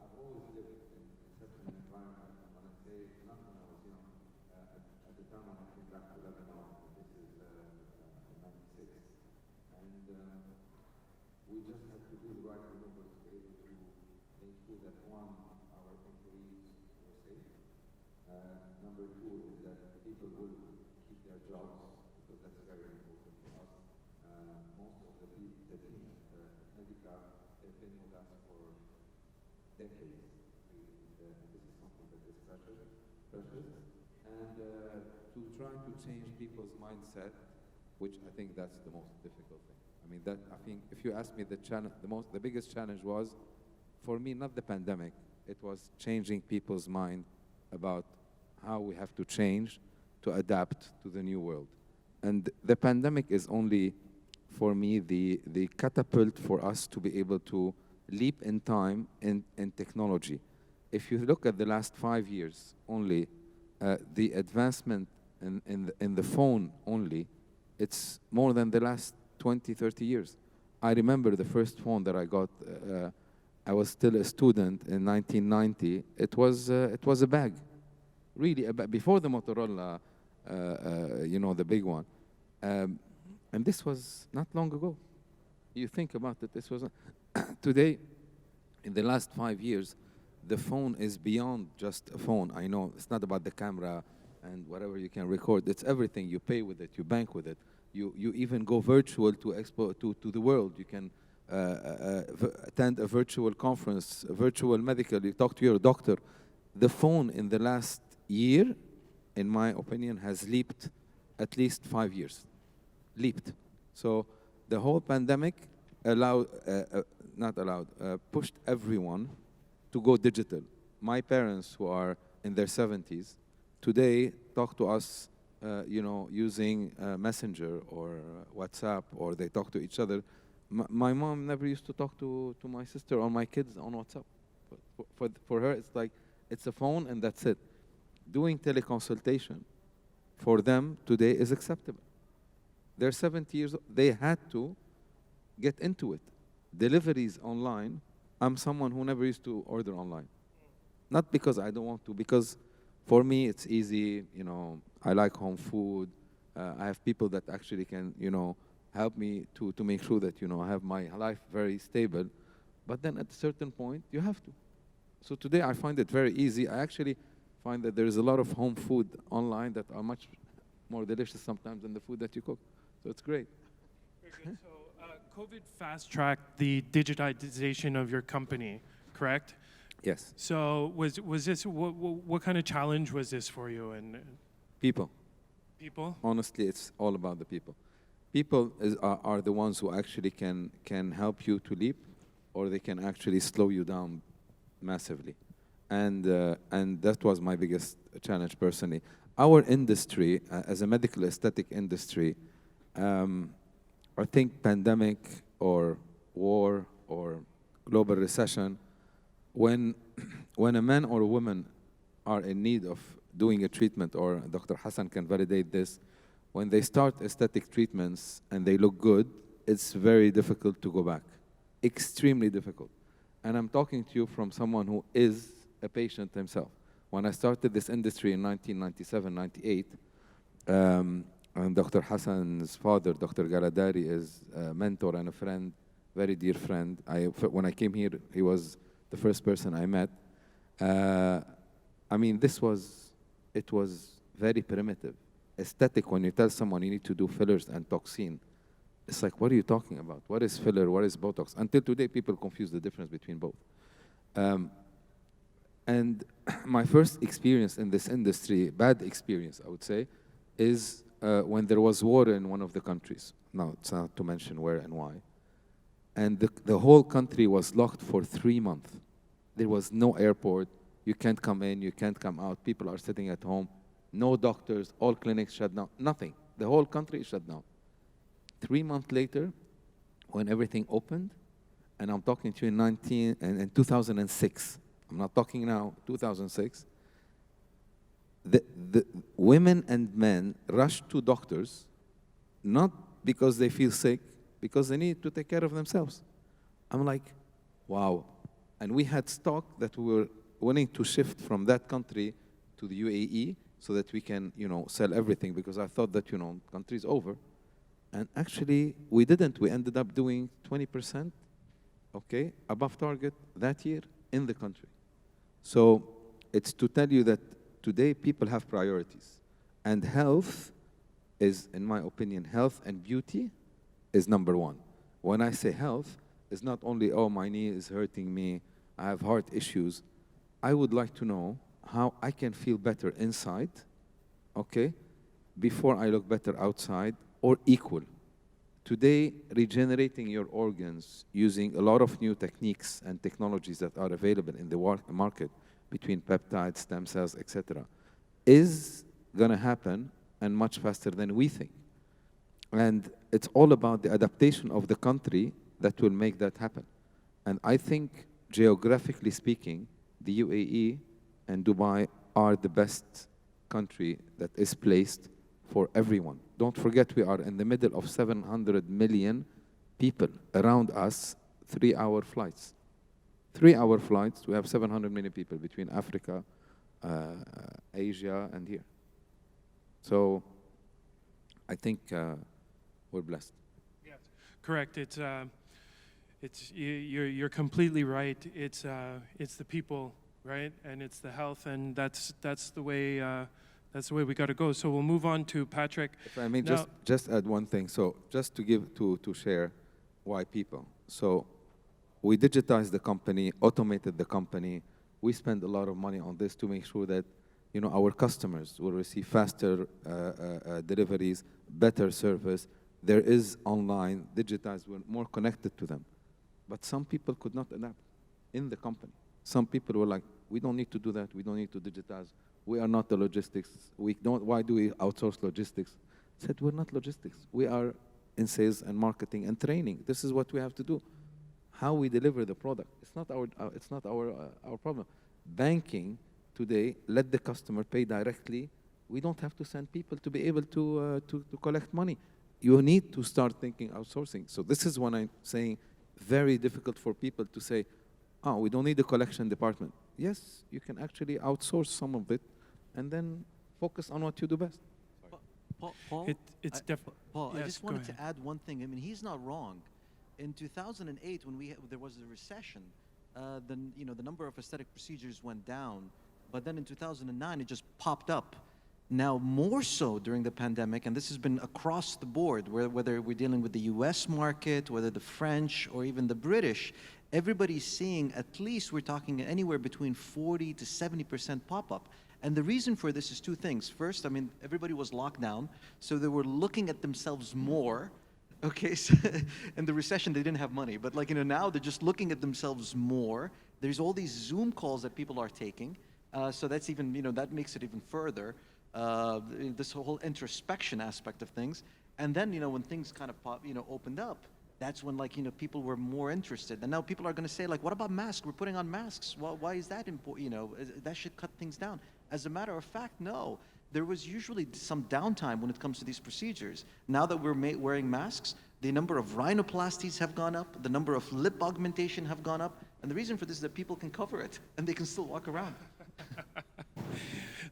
I've always lived in such an environment. And when I say not when I was young, at the time when I came back to Lebanon, this is in '96, and we just had to do the right maneuvers to be able to make sure that one, our employees were safe. Number two is that people will keep their jobs, because that's very important for us. Most of the team at Medica, they've been with us for decades. And this is something that is precious. And to try to change people's mindset, which I think that's the most difficult thing. I mean, that I think if you ask me the biggest challenge was, for me, not the pandemic. It was changing people's mind about how we have to change to adapt to the new world. And the pandemic is only, for me, the catapult for us to be able to leap in time in technology. If you look at the last 5 years only, the advancement in the phone only, it's more than the last 20, 30 years. I remember the first phone that I got, I was still a student in 1990. It was a bag, really, before the Motorola, the big one. And this was not long ago. You think about it, this was, today, in the last 5 years, the phone is beyond just a phone. I know it's not about the camera and whatever you can record. It's everything. You pay with it, you bank with it. You even go virtual to the world. You can attend a virtual conference, a virtual medical. You talk to your doctor. The phone in the last year, in my opinion, has leaped at least 5 years. Leaped. So the whole pandemic pushed everyone to go digital. My parents, who are in their 70s, today talk to us, using Messenger or WhatsApp, or they talk to each other. My mom never used to talk to my sister or my kids on WhatsApp. For her, it's like, it's a phone and that's it. Doing teleconsultation, for them today, is acceptable. They're 70 years old. They had to get into it. Deliveries online, I'm someone who never used to order online. Not because I don't want to, because for me it's easy, I like home food. I have people that actually can, help me to make sure that, I have my life very stable. But then at a certain point, you have to. So today I find it very easy. I actually find that there is a lot of home food online that are much more delicious sometimes than the food that you cook. So it's great. Very good. So COVID fast-tracked the digitization of your company, correct? Yes. So was this, what kind of challenge was this for you? And People. people? Honestly, it's all about the people. People are the ones who actually can help you to leap, or they can actually slow you down massively. And that was my biggest challenge personally. Our industry, as a medical aesthetic industry, I think pandemic or war or global recession, when a man or a woman are in need of doing a treatment, or Dr. Hassan can validate this, when they start aesthetic treatments and they look good, it's very difficult to go back. Extremely difficult. And I'm talking to you from someone who is a patient himself. When I started this industry in 1997, 98, and Dr. Hassan's father, Dr. Galadari, is a mentor and a friend, very dear friend. When I came here, he was the first person I met. It was very primitive. Aesthetic, when you tell someone you need to do fillers and toxin, it's like, what are you talking about? What is filler? What is Botox? Until today, people confuse the difference between both. And my first experience in this industry, bad experience, I would say, is when there was war in one of the countries. Now, it's not to mention where and why. And the whole country was locked for 3 months. There was no airport. You can't come in, you can't come out. People are sitting at home. No doctors, all clinics shut down, nothing. The whole country is shut down. 3 months later, when everything opened, and I'm talking to you in 2006, I'm not talking now, 2006, the women and men rush to doctors, not because they feel sick, because they need to take care of themselves. I'm like, wow. And we had stock that we were willing to shift from that country to the UAE so that we can, sell everything, because I thought that, country's over. And actually, we didn't. We ended up doing 20%, okay, above target that year in the country. So it's to tell you that today people have priorities. And health is, in my opinion, health and beauty is number one. When I say health, it's not only, oh, my knee is hurting me, I have heart issues. I would like to know how I can feel better inside, okay, before I look better outside, or equal. Today, regenerating your organs using a lot of new techniques and technologies that are available in the market, between peptides, stem cells, etc., is going to happen, and much faster than we think. And it's all about the adaptation of the country that will make that happen. And I think, geographically speaking, the UAE and Dubai are the best country that is placed for everyone. Don't forget, we are in the middle of 700 million people around us, 3-hour flights. 3-hour flights, we have 700 million people between Africa, Asia, and here. So I think we're blessed. Yes, correct. You're completely right. It's the people, right, and it's the health, and that's the way we got to go. So we'll move on to Patrick. If I may now, just add one thing. So just to give to share why people. So we digitized the company, automated the company. We spend a lot of money on this to make sure that our customers will receive faster deliveries, better service. There is online, digitized, we're more connected to them. But some people could not adapt in the company. Some people were like, we don't need to do that. We don't need to digitize. We are not the logistics. Why do we outsource logistics? I said, we're not logistics. We are in sales and marketing and training. This is what we have to do. How we deliver the product, it's not our problem. Banking today, let the customer pay directly. We don't have to send people to be able to collect money. You need to start thinking outsourcing. So this is what I'm saying, very difficult for people to say, oh, we don't need a collection department. Yes, you can actually outsource some of it and then focus on what you do best. Paul, Paul, I yes, just wanted to add one thing. I mean, he's not wrong. In 2008, when there was a recession, the number of aesthetic procedures went down. But then in 2009, it just popped up. Now, more so during the pandemic, and this has been across the board, whether we're dealing with the US market, whether the French or even the British, everybody's seeing, at least we're talking anywhere between 40 to 70% pop-up. And the reason for this is two things. First, I mean, everybody was locked down, so they were looking at themselves more. Okay, so in the recession, they didn't have money. But now they're just looking at themselves more. There's all these Zoom calls that people are taking. So that's even, that makes it even further. This whole introspection aspect of things. And then, when things kind of opened up, that's when people were more interested. And now people are going to say what about masks? We're putting on masks. Well, why is that important? That should cut things down. As a matter of fact, no. There was usually some downtime when it comes to these procedures. Now that we're wearing masks, the number of rhinoplasties have gone up, the number of lip augmentation have gone up, and the reason for this is that people can cover it and they can still walk around.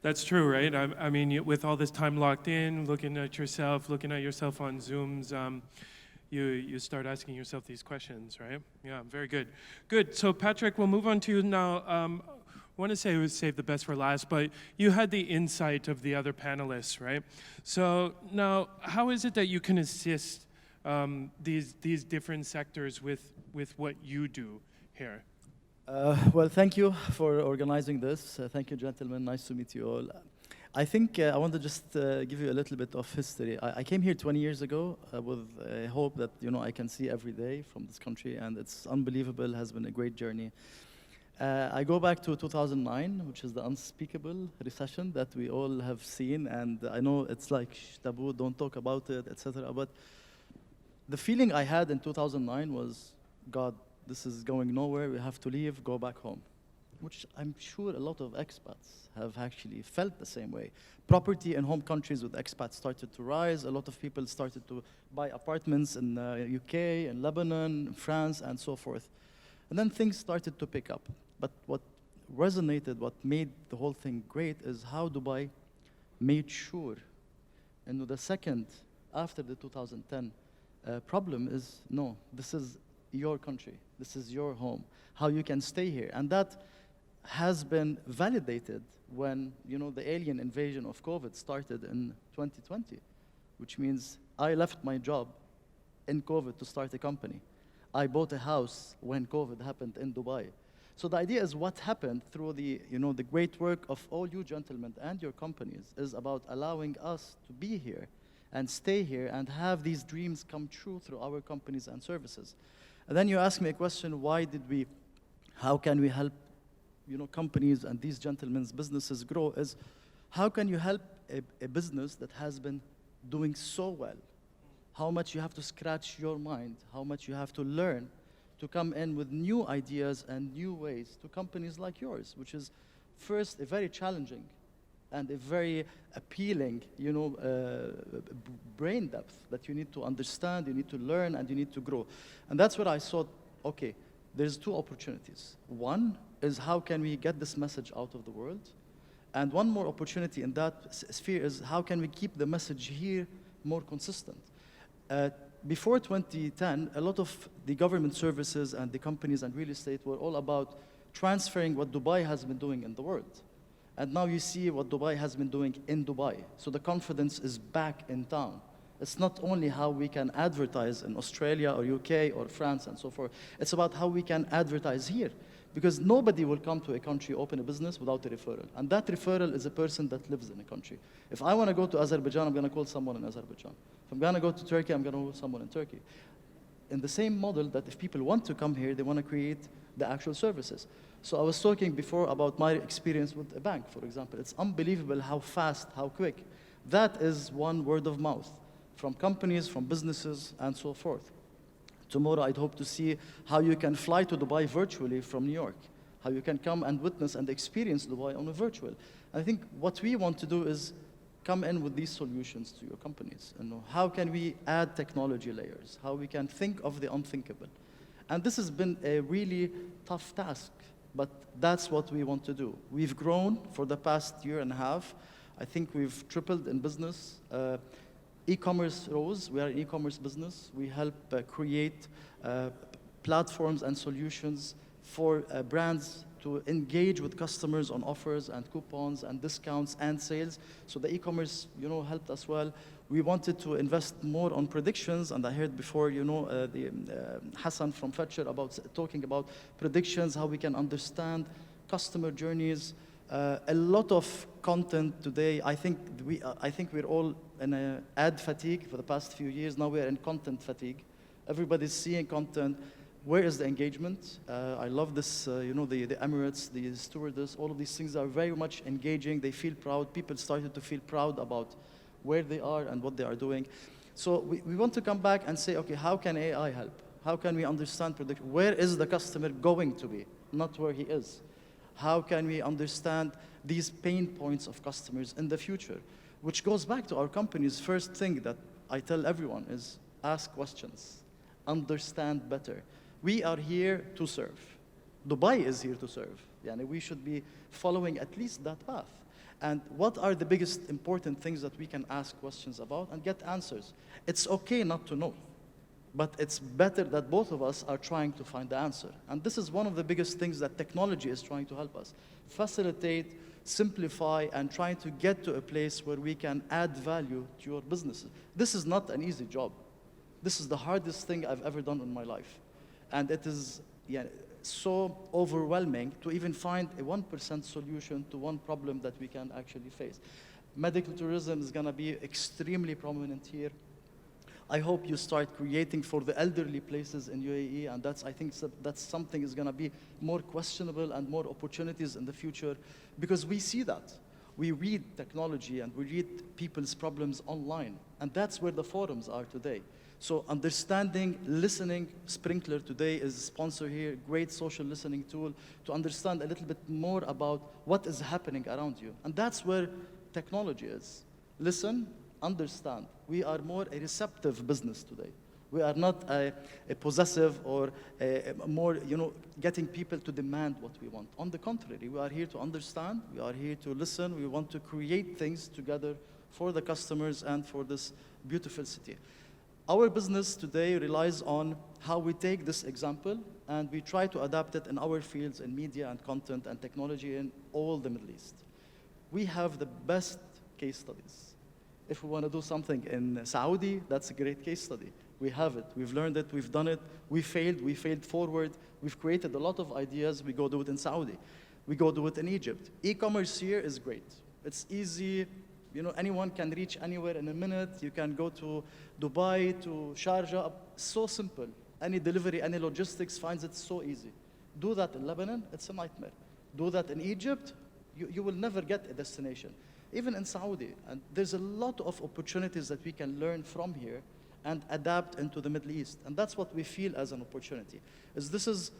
That's true, right? I mean, with all this time locked in, looking at yourself on Zooms, you start asking yourself these questions, right? Yeah, very good. Good. So Patrick, we'll move on to you now. I want to say it was save the best for last, but you had the insight of the other panelists, right? So now, how is it that you can assist these different sectors with what you do here? Well, thank you for organizing this. Thank you, gentlemen. Nice to meet you all. I think I want to just give you a little bit of history. I came here 20 years ago with a hope that I can see every day from this country, and it's unbelievable. It has been a great journey. I go back to 2009, which is the unspeakable recession that we all have seen, and I know it's like taboo, don't talk about it, etc. But the feeling I had in 2009 was, God, this is going nowhere, we have to leave, go back home, which I'm sure a lot of expats have actually felt the same way. Property in home countries with expats started to rise. A lot of people started to buy apartments in UK, in Lebanon, France, and so forth. And then things started to pick up. But what resonated, what made the whole thing great is how Dubai made sure, and the second after the 2010 problem is, no, this is your country, this is your home, how you can stay here. And that has been validated when the alien invasion of COVID started in 2020, which means I left my job in COVID to start a company. I bought a house when COVID happened in Dubai. So the idea is what happened through the great work of all you gentlemen and your companies is about allowing us to be here and stay here and have these dreams come true through our companies and services. And then you ask me a question, how can we help companies and these gentlemen's businesses grow, is how can you help a business that has been doing so well? How much you have to scratch your mind, how much you have to learn to come in with new ideas and new ways to companies like yours, which is first a very challenging and a very appealing, brain depth that you need to understand, you need to learn, and you need to grow. And that's what I thought, okay, there's two opportunities. One is how can we get this message out of the world? And one more opportunity in that sphere is how can we keep the message here more consistent? Before 2010, a lot of the government services and the companies and real estate were all about transferring what Dubai has been doing in the world. And now you see what Dubai has been doing in Dubai. So the confidence is back in town. It's not only how we can advertise in Australia or UK or France and so forth. It's about how we can advertise here. Because nobody will come to a country, open a business without a referral. And that referral is a person that lives in a country. If I want to go to Azerbaijan, I'm going to call someone in Azerbaijan. If I'm going to go to Turkey, I'm going to call someone in Turkey. In the same model that if people want to come here, they want to create the actual services. So I was talking before about my experience with a bank, for example. It's unbelievable how fast, how quick. That is one word of mouth from companies, from businesses, and so forth. Tomorrow, I'd hope to see how you can fly to Dubai virtually from New York, how you can come and witness and experience Dubai on a virtual. I think what we want to do is come in with these solutions to your companies. And how can we add technology layers? How we can think of the unthinkable? And this has been a really tough task, but that's what we want to do. We've grown for the past year and a half. I think we've tripled in business. E-commerce rose. We are an e-commerce business. We help create platforms and solutions for brands to engage with customers on offers and coupons and discounts and sales. So the e-commerce, helped us well. We wanted to invest more on predictions, and I heard before, Hassan from Fetcher talking about predictions, how we can understand customer journeys. A lot of content today. I think we're all in an ad fatigue for the past few years. Now we're in content fatigue. Everybody's seeing content. Where is the engagement? I love this, the Emirates, the stewardess, all of these things are very much engaging. They feel proud. People started to feel proud about where they are and what they are doing. So we want to come back and say, okay, how can AI help? How can we understand prediction? Where is the customer going to be, not where he is? How can we understand these pain points of customers in the future? Which goes back to our company's first thing that I tell everyone is ask questions, understand better. We are here to serve. Dubai is here to serve. We should be following at least that path. And what are the biggest important things that we can ask questions about and get answers? It's okay not to know, but it's better that both of us are trying to find the answer. And this is one of the biggest things that technology is trying to help us. Facilitate, simplify, and trying to get to a place where we can add value to your businesses. This is not an easy job. This is the hardest thing I've ever done in my life. And it is so overwhelming to even find a 1% solution to one problem that we can actually face. Medical tourism is going to be extremely prominent here. I hope you start creating for the elderly places in UAE, and I think that's something is going to be more questionable and more opportunities in the future, because we see that. We read technology and we read people's problems online, and that's where the forums are today. So understanding, listening, Sprinkler today is a sponsor here, great social listening tool to understand a little bit more about what is happening around you. And that's where technology is. Listen, understand. We are more a receptive business today. We are not a possessive or more, getting people to demand what we want. On the contrary, we are here to understand, we are here to listen, we want to create things together for the customers and for this beautiful city. Our business today relies on how we take this example and we try to adapt it in our fields in media and content and technology in all the Middle East. We have the best case studies. If we want to do something in Saudi, that's a great case study. We have it, we've learned it, we've done it, we failed forward, we've created a lot of ideas, we go do it in Saudi. We go do it in Egypt. E-commerce here is great. It's easy, anyone can reach anywhere in a minute. You can go to Dubai, to Sharjah, so simple. Any delivery, any logistics finds it so easy. Do that in Lebanon, it's a nightmare. Do that in Egypt, you will never get a destination. Even in Saudi, and there's a lot of opportunities that we can learn from here and adapt into the Middle East. And that's what we feel as an opportunity. This is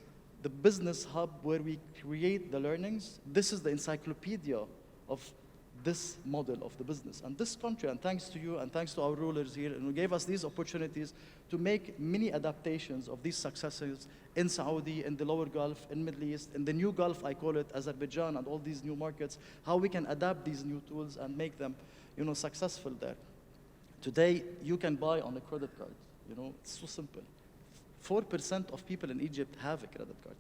the business hub where we create the learnings. This is the encyclopedia of this model of the business. And this country, and thanks to you and thanks to our rulers here, and who gave us these opportunities to make many adaptations of these successes in Saudi, in the lower Gulf, in Middle East, in the new Gulf, I call it, Azerbaijan, and all these new markets, how we can adapt these new tools and make them, successful there. Today, you can buy on a credit card. It's so simple. 4% of people in Egypt have a credit card.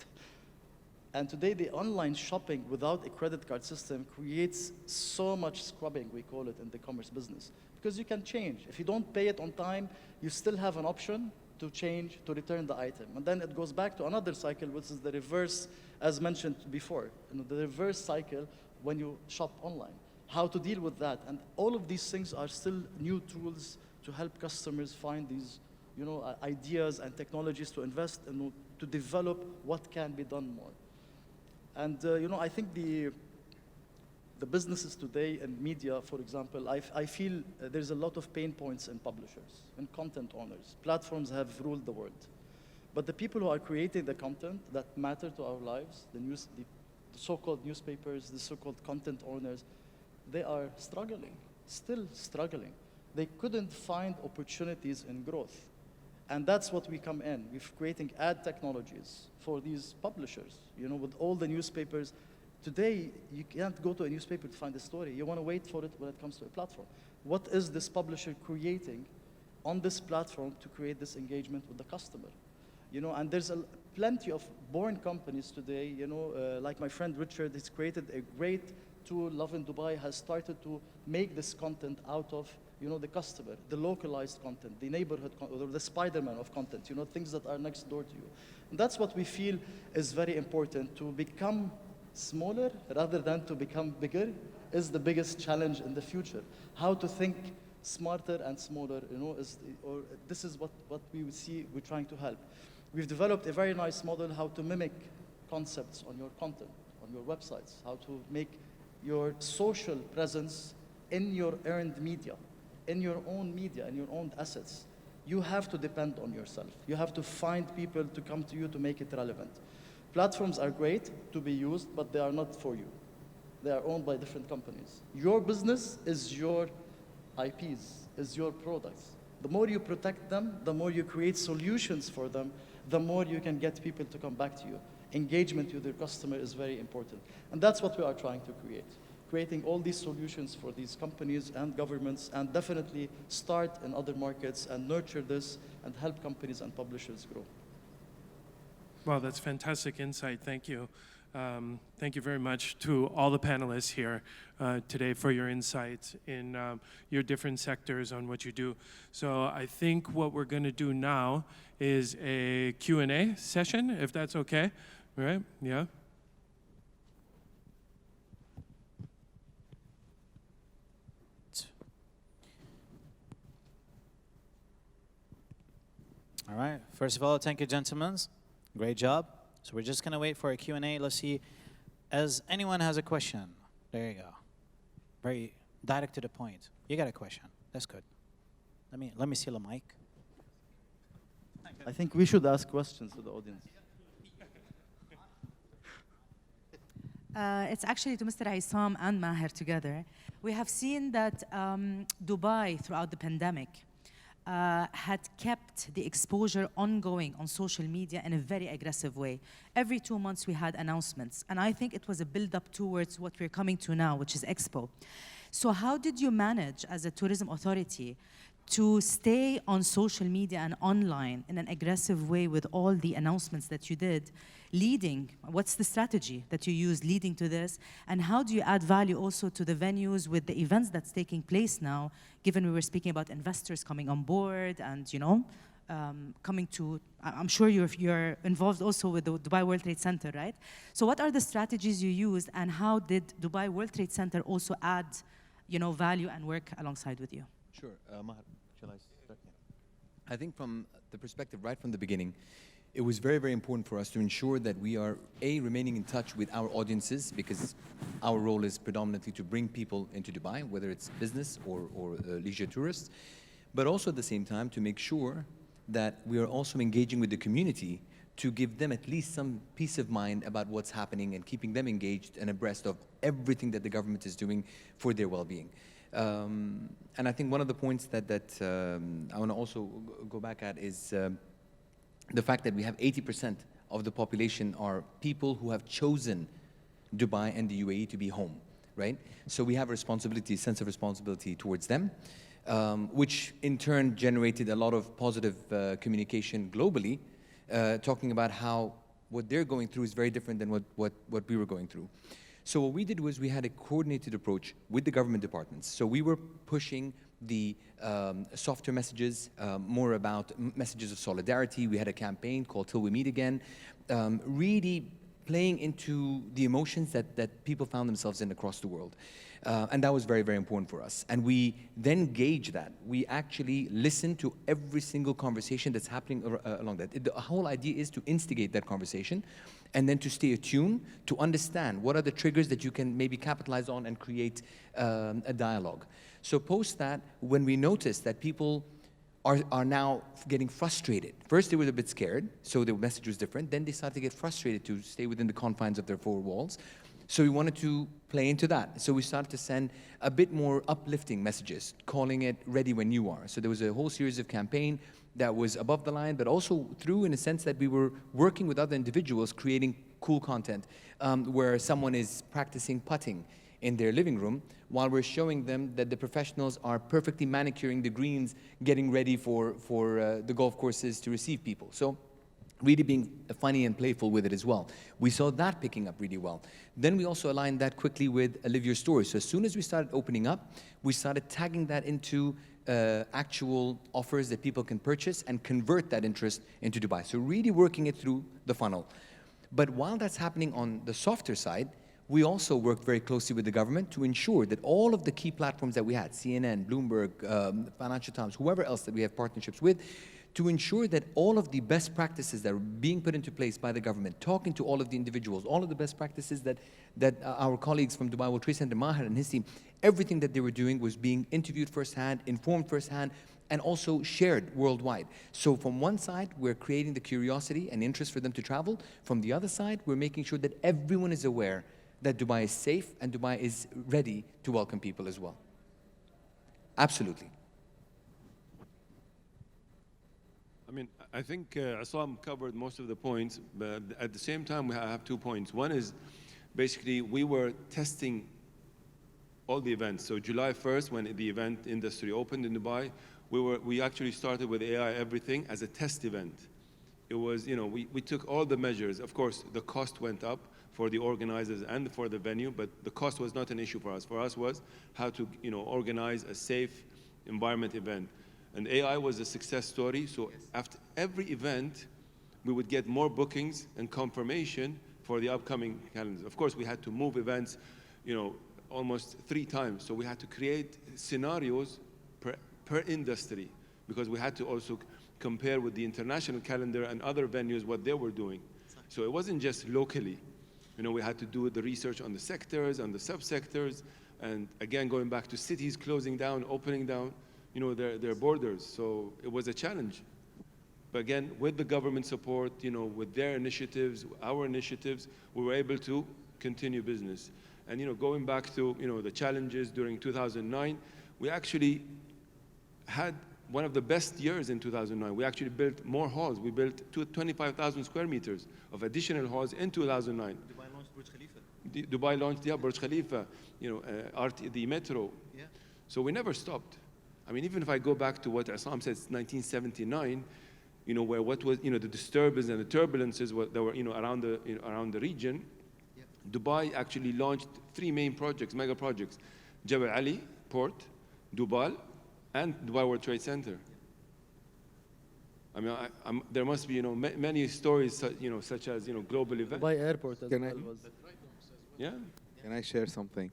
And today, the online shopping without a credit card system creates so much scrubbing, we call it, in the commerce business. Because you can change. If you don't pay it on time, you still have an option to change, to return the item. And then it goes back to another cycle, which is the reverse, as mentioned before. The reverse cycle when you shop online. How to deal with that. And all of these things are still new tools to help customers find these ideas and technologies to invest and to develop what can be done more. And I think the businesses today and media, for example, I feel there's a lot of pain points in publishers and content owners. Platforms have ruled the world. But the people who are creating the content that matter to our lives, the so-called newspapers, the so-called content owners, they are struggling, still struggling. They couldn't find opportunities in growth. And that's what we come in. We're creating ad technologies for these publishers, with all the newspapers. Today, you can't go to a newspaper to find a story. You want to wait for it when it comes to a platform. What is this publisher creating on this platform to create this engagement with the customer? And there's plenty of born companies today, like my friend Richard has created a great tool. Love in Dubai has started to make this content out of the customer, the localized content, the neighborhood content, or the Spider-Man of content, things that are next door to you. And that's what we feel is very important. To become smaller rather than to become bigger is the biggest challenge in the future. How to think smarter and smaller, this is what we see we're trying to help. We've developed a very nice model how to mimic concepts on your content, on your websites, how to make your social presence in your earned media, in your own media, in your own assets. You have to depend on yourself. You have to find people to come to you to make it relevant. Platforms are great to be used, but they are not for you. They are owned by different companies. Your business is your IPs, is your products. The more you protect them, the more you create solutions for them, the more you can get people to come back to you. Engagement with your customer is very important. And that's what we are trying to create. Creating all these solutions for these companies and governments, and definitely start in other markets and nurture this and help companies and publishers grow. Well, that's fantastic insight. Thank you. Thank you very much to all the panelists here today for your insights in your different sectors on what you do. So I think what we're going to do now is a Q&A session, if that's okay. All right? Yeah. All right. First of all, thank you, gentlemen. Great job. So we're just going to wait for a Q&A. Let's see. As anyone has a question, there you go. Very direct to the point. You got a question. That's good. Let me steal a mic. I think we should ask questions to the audience. It's actually to Mr. Isam and Maher together. We have seen that Dubai, throughout the pandemic, had kept the exposure ongoing on social media in a very aggressive way. Every 2 months we had announcements, and I think it was a build-up towards what we're coming to now, which is Expo. So how did you manage, as a tourism authority, to stay on social media and online in an aggressive way with all the announcements that you did, leading, what's the strategy that you used leading to this, and how do you add value also to the venues with the events that's taking place now, given we were speaking about investors coming on board and, you know, coming to, I'm sure you're involved also with the Dubai World Trade Center, right? So what are the strategies you used, and how did Dubai World Trade Center also add, you know, value and work alongside with you? Sure. Maher, shall I start? I think from the perspective right from the beginning, it was very, very important for us to ensure that we are, A, remaining in touch with our audiences, because our role is predominantly to bring people into Dubai, whether it's business or leisure tourists, but also at the same time to make sure that we are also engaging with the community to give them at least some peace of mind about what's happening and keeping them engaged and abreast of everything that the government is doing for their well-being. And I think one of the points that I want to also go back at is the fact that we have 80% of the population are people who have chosen Dubai and the UAE to be home, right? So we have a responsibility, sense of responsibility towards them, which in turn generated a lot of positive communication globally, talking about how what they're going through is very different than what we were going through. So what we did was we had a coordinated approach with the government departments. So we were pushing the softer messages, more about messages of solidarity. We had a campaign called Till We Meet Again, really playing into the emotions that people found themselves in across the world. And that was very, very important for us. And we then gauge that. We actually listen to every single conversation that's happening along that. The whole idea is to instigate that conversation and then to stay attuned, to understand what are the triggers that you can maybe capitalize on and create a dialogue. So post that, when we noticed that people are now getting frustrated. First, they were a bit scared, so the message was different. Then they started to get frustrated to stay within the confines of their four walls. So we wanted to play into that. So we started to send a bit more uplifting messages, calling it Ready When You Are. So there was a whole series of campaign that was above the line, but also through, in a sense, that we were working with other individuals, creating cool content, where someone is practicing putting in their living room, while we're showing them that the professionals are perfectly manicuring the greens, getting ready for the golf courses to receive people. So really being funny and playful with it as well. We saw that picking up really well. Then we also aligned that quickly with Live Your Story. So as soon as we started opening up, we started tagging that into actual offers that people can purchase and convert that interest into Dubai. So really working it through the funnel. But while that's happening on the softer side, we also worked very closely with the government to ensure that all of the key platforms that we had, CNN, Bloomberg, Financial Times, whoever else that we have partnerships with, to ensure that all of the best practices that are being put into place by the government, talking to all of the individuals, all of the best practices that our colleagues from Dubai World Trade Center, Maher and his team, everything that they were doing was being interviewed firsthand, informed firsthand, and also shared worldwide. So from one side, we're creating the curiosity and interest for them to travel. From the other side, we're making sure that everyone is aware that Dubai is safe and Dubai is ready to welcome people as well. Absolutely. I mean, I think Assam covered most of the points, but at the same time, I have 2 points. One is basically we were testing all the events. So July 1st, when the event industry opened in Dubai, we actually started with AI everything as a test event. It was, you know, we took all the measures. Of course, the cost went up for the organizers and for the venue, but the cost was not an issue for us. For us was how to, you know, organize a safe environment event. And AI was a success story, so after every event, we would get more bookings and confirmation for the upcoming calendars. Of course, we had to move events, you know, almost 3 times. So we had to create scenarios per industry, because we had to also compare with the international calendar and other venues what they were doing. So it wasn't just locally. We had to do the research on the sectors, on the subsectors, and again, going back to cities closing down, opening down, their borders. So it was a challenge. But again, with the government support, with their initiatives, our initiatives, we were able to continue business. And going back to the challenges during 2009, we actually had one of the best years in 2009. We actually built more halls. We built 25,000 square meters of additional halls in 2009. Dubai launched Burj Khalifa. Dubai launched, Burj Khalifa, the metro. Yeah. So we never stopped. I mean, even if I go back to what Assam said, 1979, where what was, the disturbance and the turbulences that were, around the region, Yeah. Dubai actually launched 3 main projects, mega projects: Jebel Ali Port, Dubai, and Dubai World Trade Center. I mean, there must be, many stories, such as, global events. Dubai Airport as Can well I- was. Yeah. Can I share something?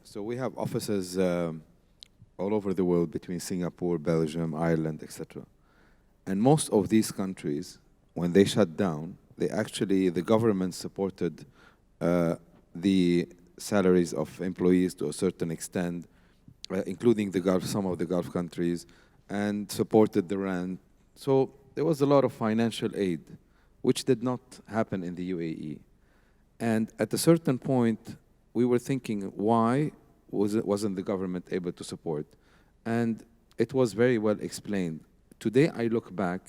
So we have offices all over the world between Singapore, Belgium, Ireland, etc. And most of these countries, when they shut down, the government supported the salaries of employees to a certain extent, including some of the Gulf countries, and supported the rent. So there was a lot of financial aid, which did not happen in the UAE. And at a certain point, we were thinking, why wasn't the government able to support? And it was very well explained. Today, I look back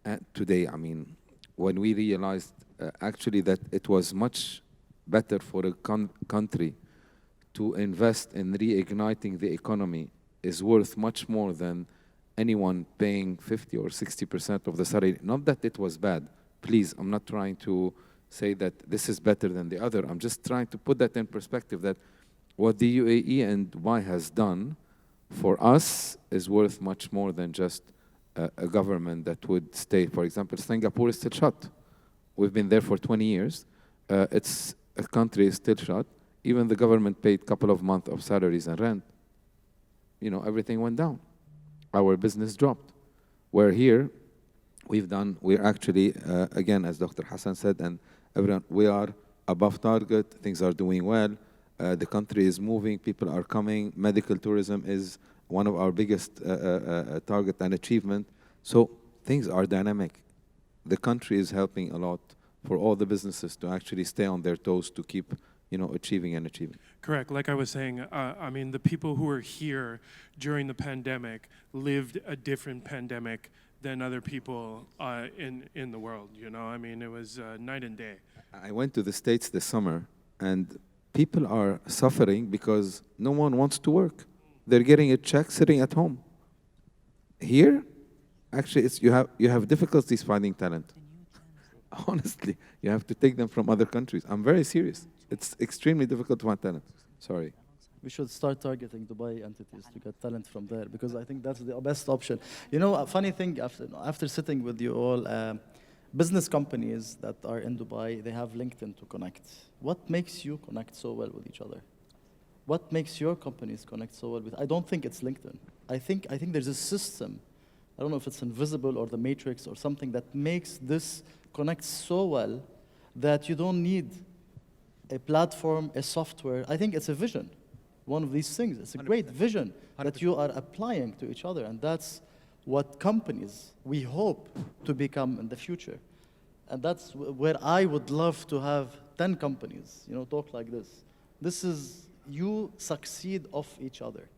at I mean, when we realized actually that it was much better for a country to invest in reigniting the economy is worth much more than anyone paying 50 or 60% of the salary. Not that it was bad. Please, I'm not trying to say that this is better than the other. I'm just trying to put that in perspective, that what the UAE and Dubai has done for us is worth much more than just a government that would stay. For example, Singapore is still shut. We've been there for 20 years. It's a country is still shut. Even the government paid a couple of months of salaries and rent. Everything went down. Our business dropped. Where here, we're actually, again, as Dr. Hassan said, and everyone, we are above target. Things are doing well. The country is moving. People are coming. Medical tourism is one of our biggest target and achievement. So things are dynamic. The country is helping a lot for all the businesses to actually stay on their toes to keep, achieving and achieving. Correct. Like I was saying, I mean, the people who were here during the pandemic lived a different pandemic than other people in the world. I mean, it was night and day. I went to the States this summer, and people are suffering because no one wants to work. They're getting a check sitting at home. Here, actually, you have difficulties finding talent. Honestly, you have to take them from other countries. I'm very serious. It's extremely difficult to find talent. Sorry. We should start targeting Dubai entities to get talent from there, because I think that's the best option. A funny thing, after sitting with you all, business companies that are in Dubai, they have LinkedIn to connect. What makes you connect so well with each other? What makes your companies connect so well with? I don't think it's LinkedIn. I think there's a system. I don't know if it's invisible or the matrix or something that makes this connect so well that you don't need a platform, a software. I think it's a vision. One of these things. It's a great 100%. vision that 100%. you are applying to each other, and that's what companies we hope to become in the future. And that's where I would love to have 10 companies, talk like this. This is you succeed off each other.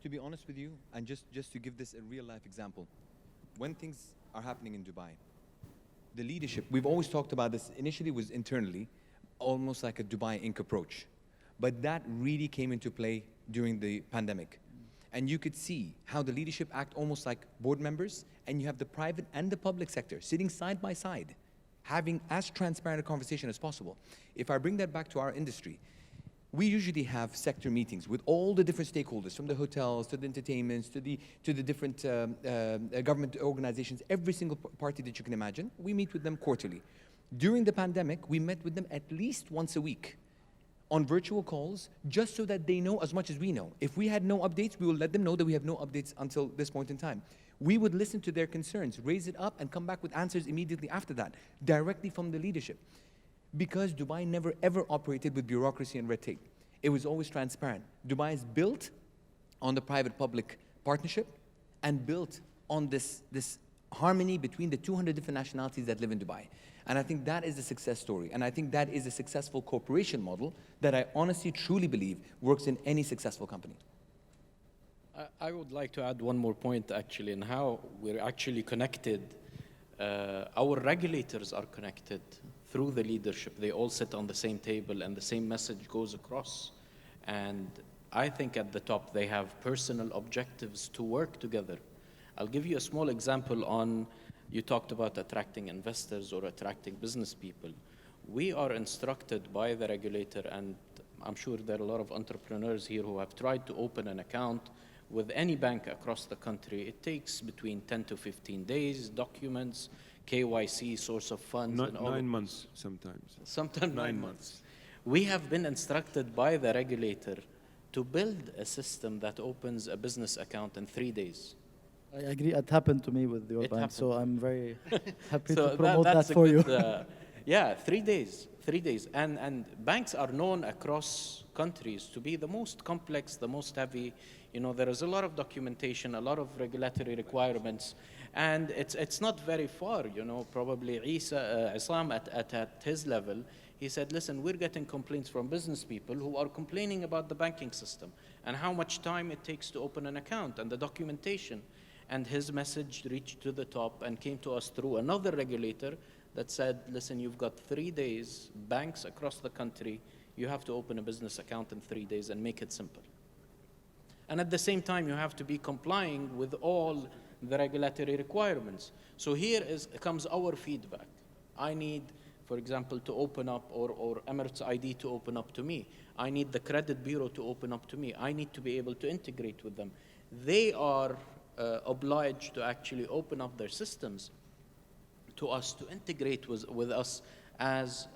To be honest with you, and just to give this a real life example, when things are happening in Dubai, the leadership, we've always talked about this, initially was internally, almost like a Dubai Inc. approach. But that really came into play during the pandemic. And you could see how the leadership act almost like board members, and you have the private and the public sector sitting side by side, having as transparent a conversation as possible. If I bring that back to our industry, we usually have sector meetings with all the different stakeholders, from the hotels to the entertainments to the different government organizations, every single party that you can imagine. We meet with them quarterly. During the pandemic, we met with them at least once a week on virtual calls, just so that they know as much as we know. If we had no updates, we will let them know that we have no updates until this point in time. We would listen to their concerns, raise it up, and come back with answers immediately after that, directly from the leadership. Because Dubai never ever operated with bureaucracy and red tape. It was always transparent. Dubai is built on the private-public partnership and built on this harmony between the 200 different nationalities that live in Dubai. And I think that is a success story. And I think that is a successful cooperation model that I honestly, truly believe works in any successful company. I would like to add one more point, actually, in how we're actually connected. Our regulators are connected through the leadership. They all sit on the same table, and the same message goes across. And I think at the top, they have personal objectives to work together. I'll give you a small example on, you talked about attracting investors or attracting business people. We are instructed by the regulator, and I'm sure there are a lot of entrepreneurs here who have tried to open an account with any bank across the country. It takes between 10 to 15 days, documents, KYC, source of funds. Not and all 9 months sometimes. Sometimes 9 9 months. We have been instructed by the regulator to build a system that opens a business account in 3 days. I agree. It happened to me with your It bank, so I'm very happy So to promote that that's a for you. good, yeah, 3 days, 3 days. And banks are known across countries to be the most complex, the most heavy. You know, there is a lot of documentation, a lot of regulatory requirements, and it's not very far, you know, probably Isam at his level, he said, listen, we're getting complaints from business people who are complaining about the banking system and how much time it takes to open an account and the documentation. And his message reached to the top and came to us through another regulator that said, listen, you've got 3 days, banks across the country, you have to open a business account in 3 days and make it simple. And at the same time, you have to be complying with all the regulatory requirements. So here comes our feedback. I need, for example, to open up, or Emirates ID to open up to me. I need the credit bureau to open up to me. I need to be able to integrate with them. They are obliged to actually open up their systems to us, to integrate with us as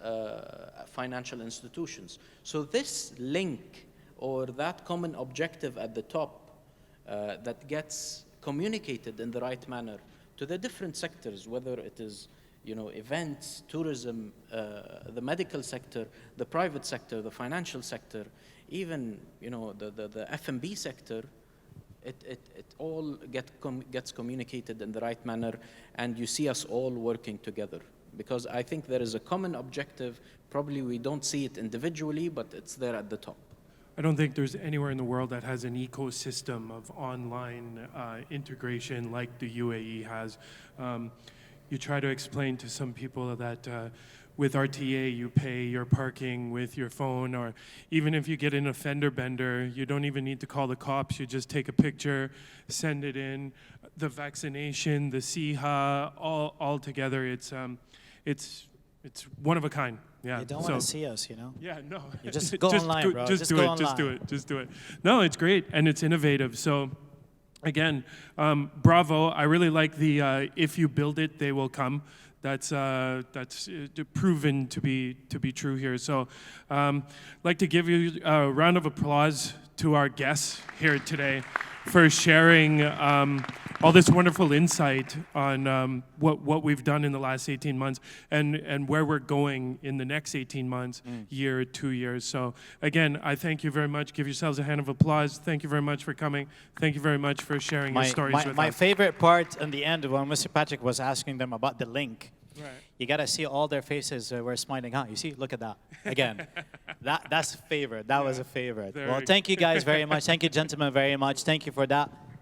financial institutions. So this link, or that common objective at the top that gets communicated in the right manner to the different sectors, whether it is, you know, events, tourism, the medical sector, the private sector, the financial sector, even, you know, the F&B sector, it all gets communicated in the right manner, and you see us all working together. Because I think there is a common objective. Probably we don't see it individually, but it's there at the top. I don't think there's anywhere in the world that has an ecosystem of online integration like the UAE has. You try to explain to some people that with RTA you pay your parking with your phone, or even if you get in a fender bender, you don't even need to call the cops. You just take a picture, send it in. The vaccination, the SIHA, all together, it's one of a kind. Yeah. You don't want to see us, you know? Yeah, no. You just go online, bro. Just do it. No, it's great, and it's innovative. So, again, bravo. I really like the if you build it, they will come. That's proven to be true here. So, I'd like to give you a round of applause to our guests here today for sharing all this wonderful insight on what we've done in the last 18 months and where we're going in the next 18 months, year, 2 years. So again, I thank you very much. Give yourselves a hand of applause. Thank you very much for coming. Thank you very much for sharing your stories with us. My favorite part in the end when Mr. Patrick was asking them about the link, Right. you got to see all their faces were smiling. You see, look at that. Again, that's a favorite. That was a favorite. Well, thank you guys very much. Thank you, gentlemen, very much. Thank you for that.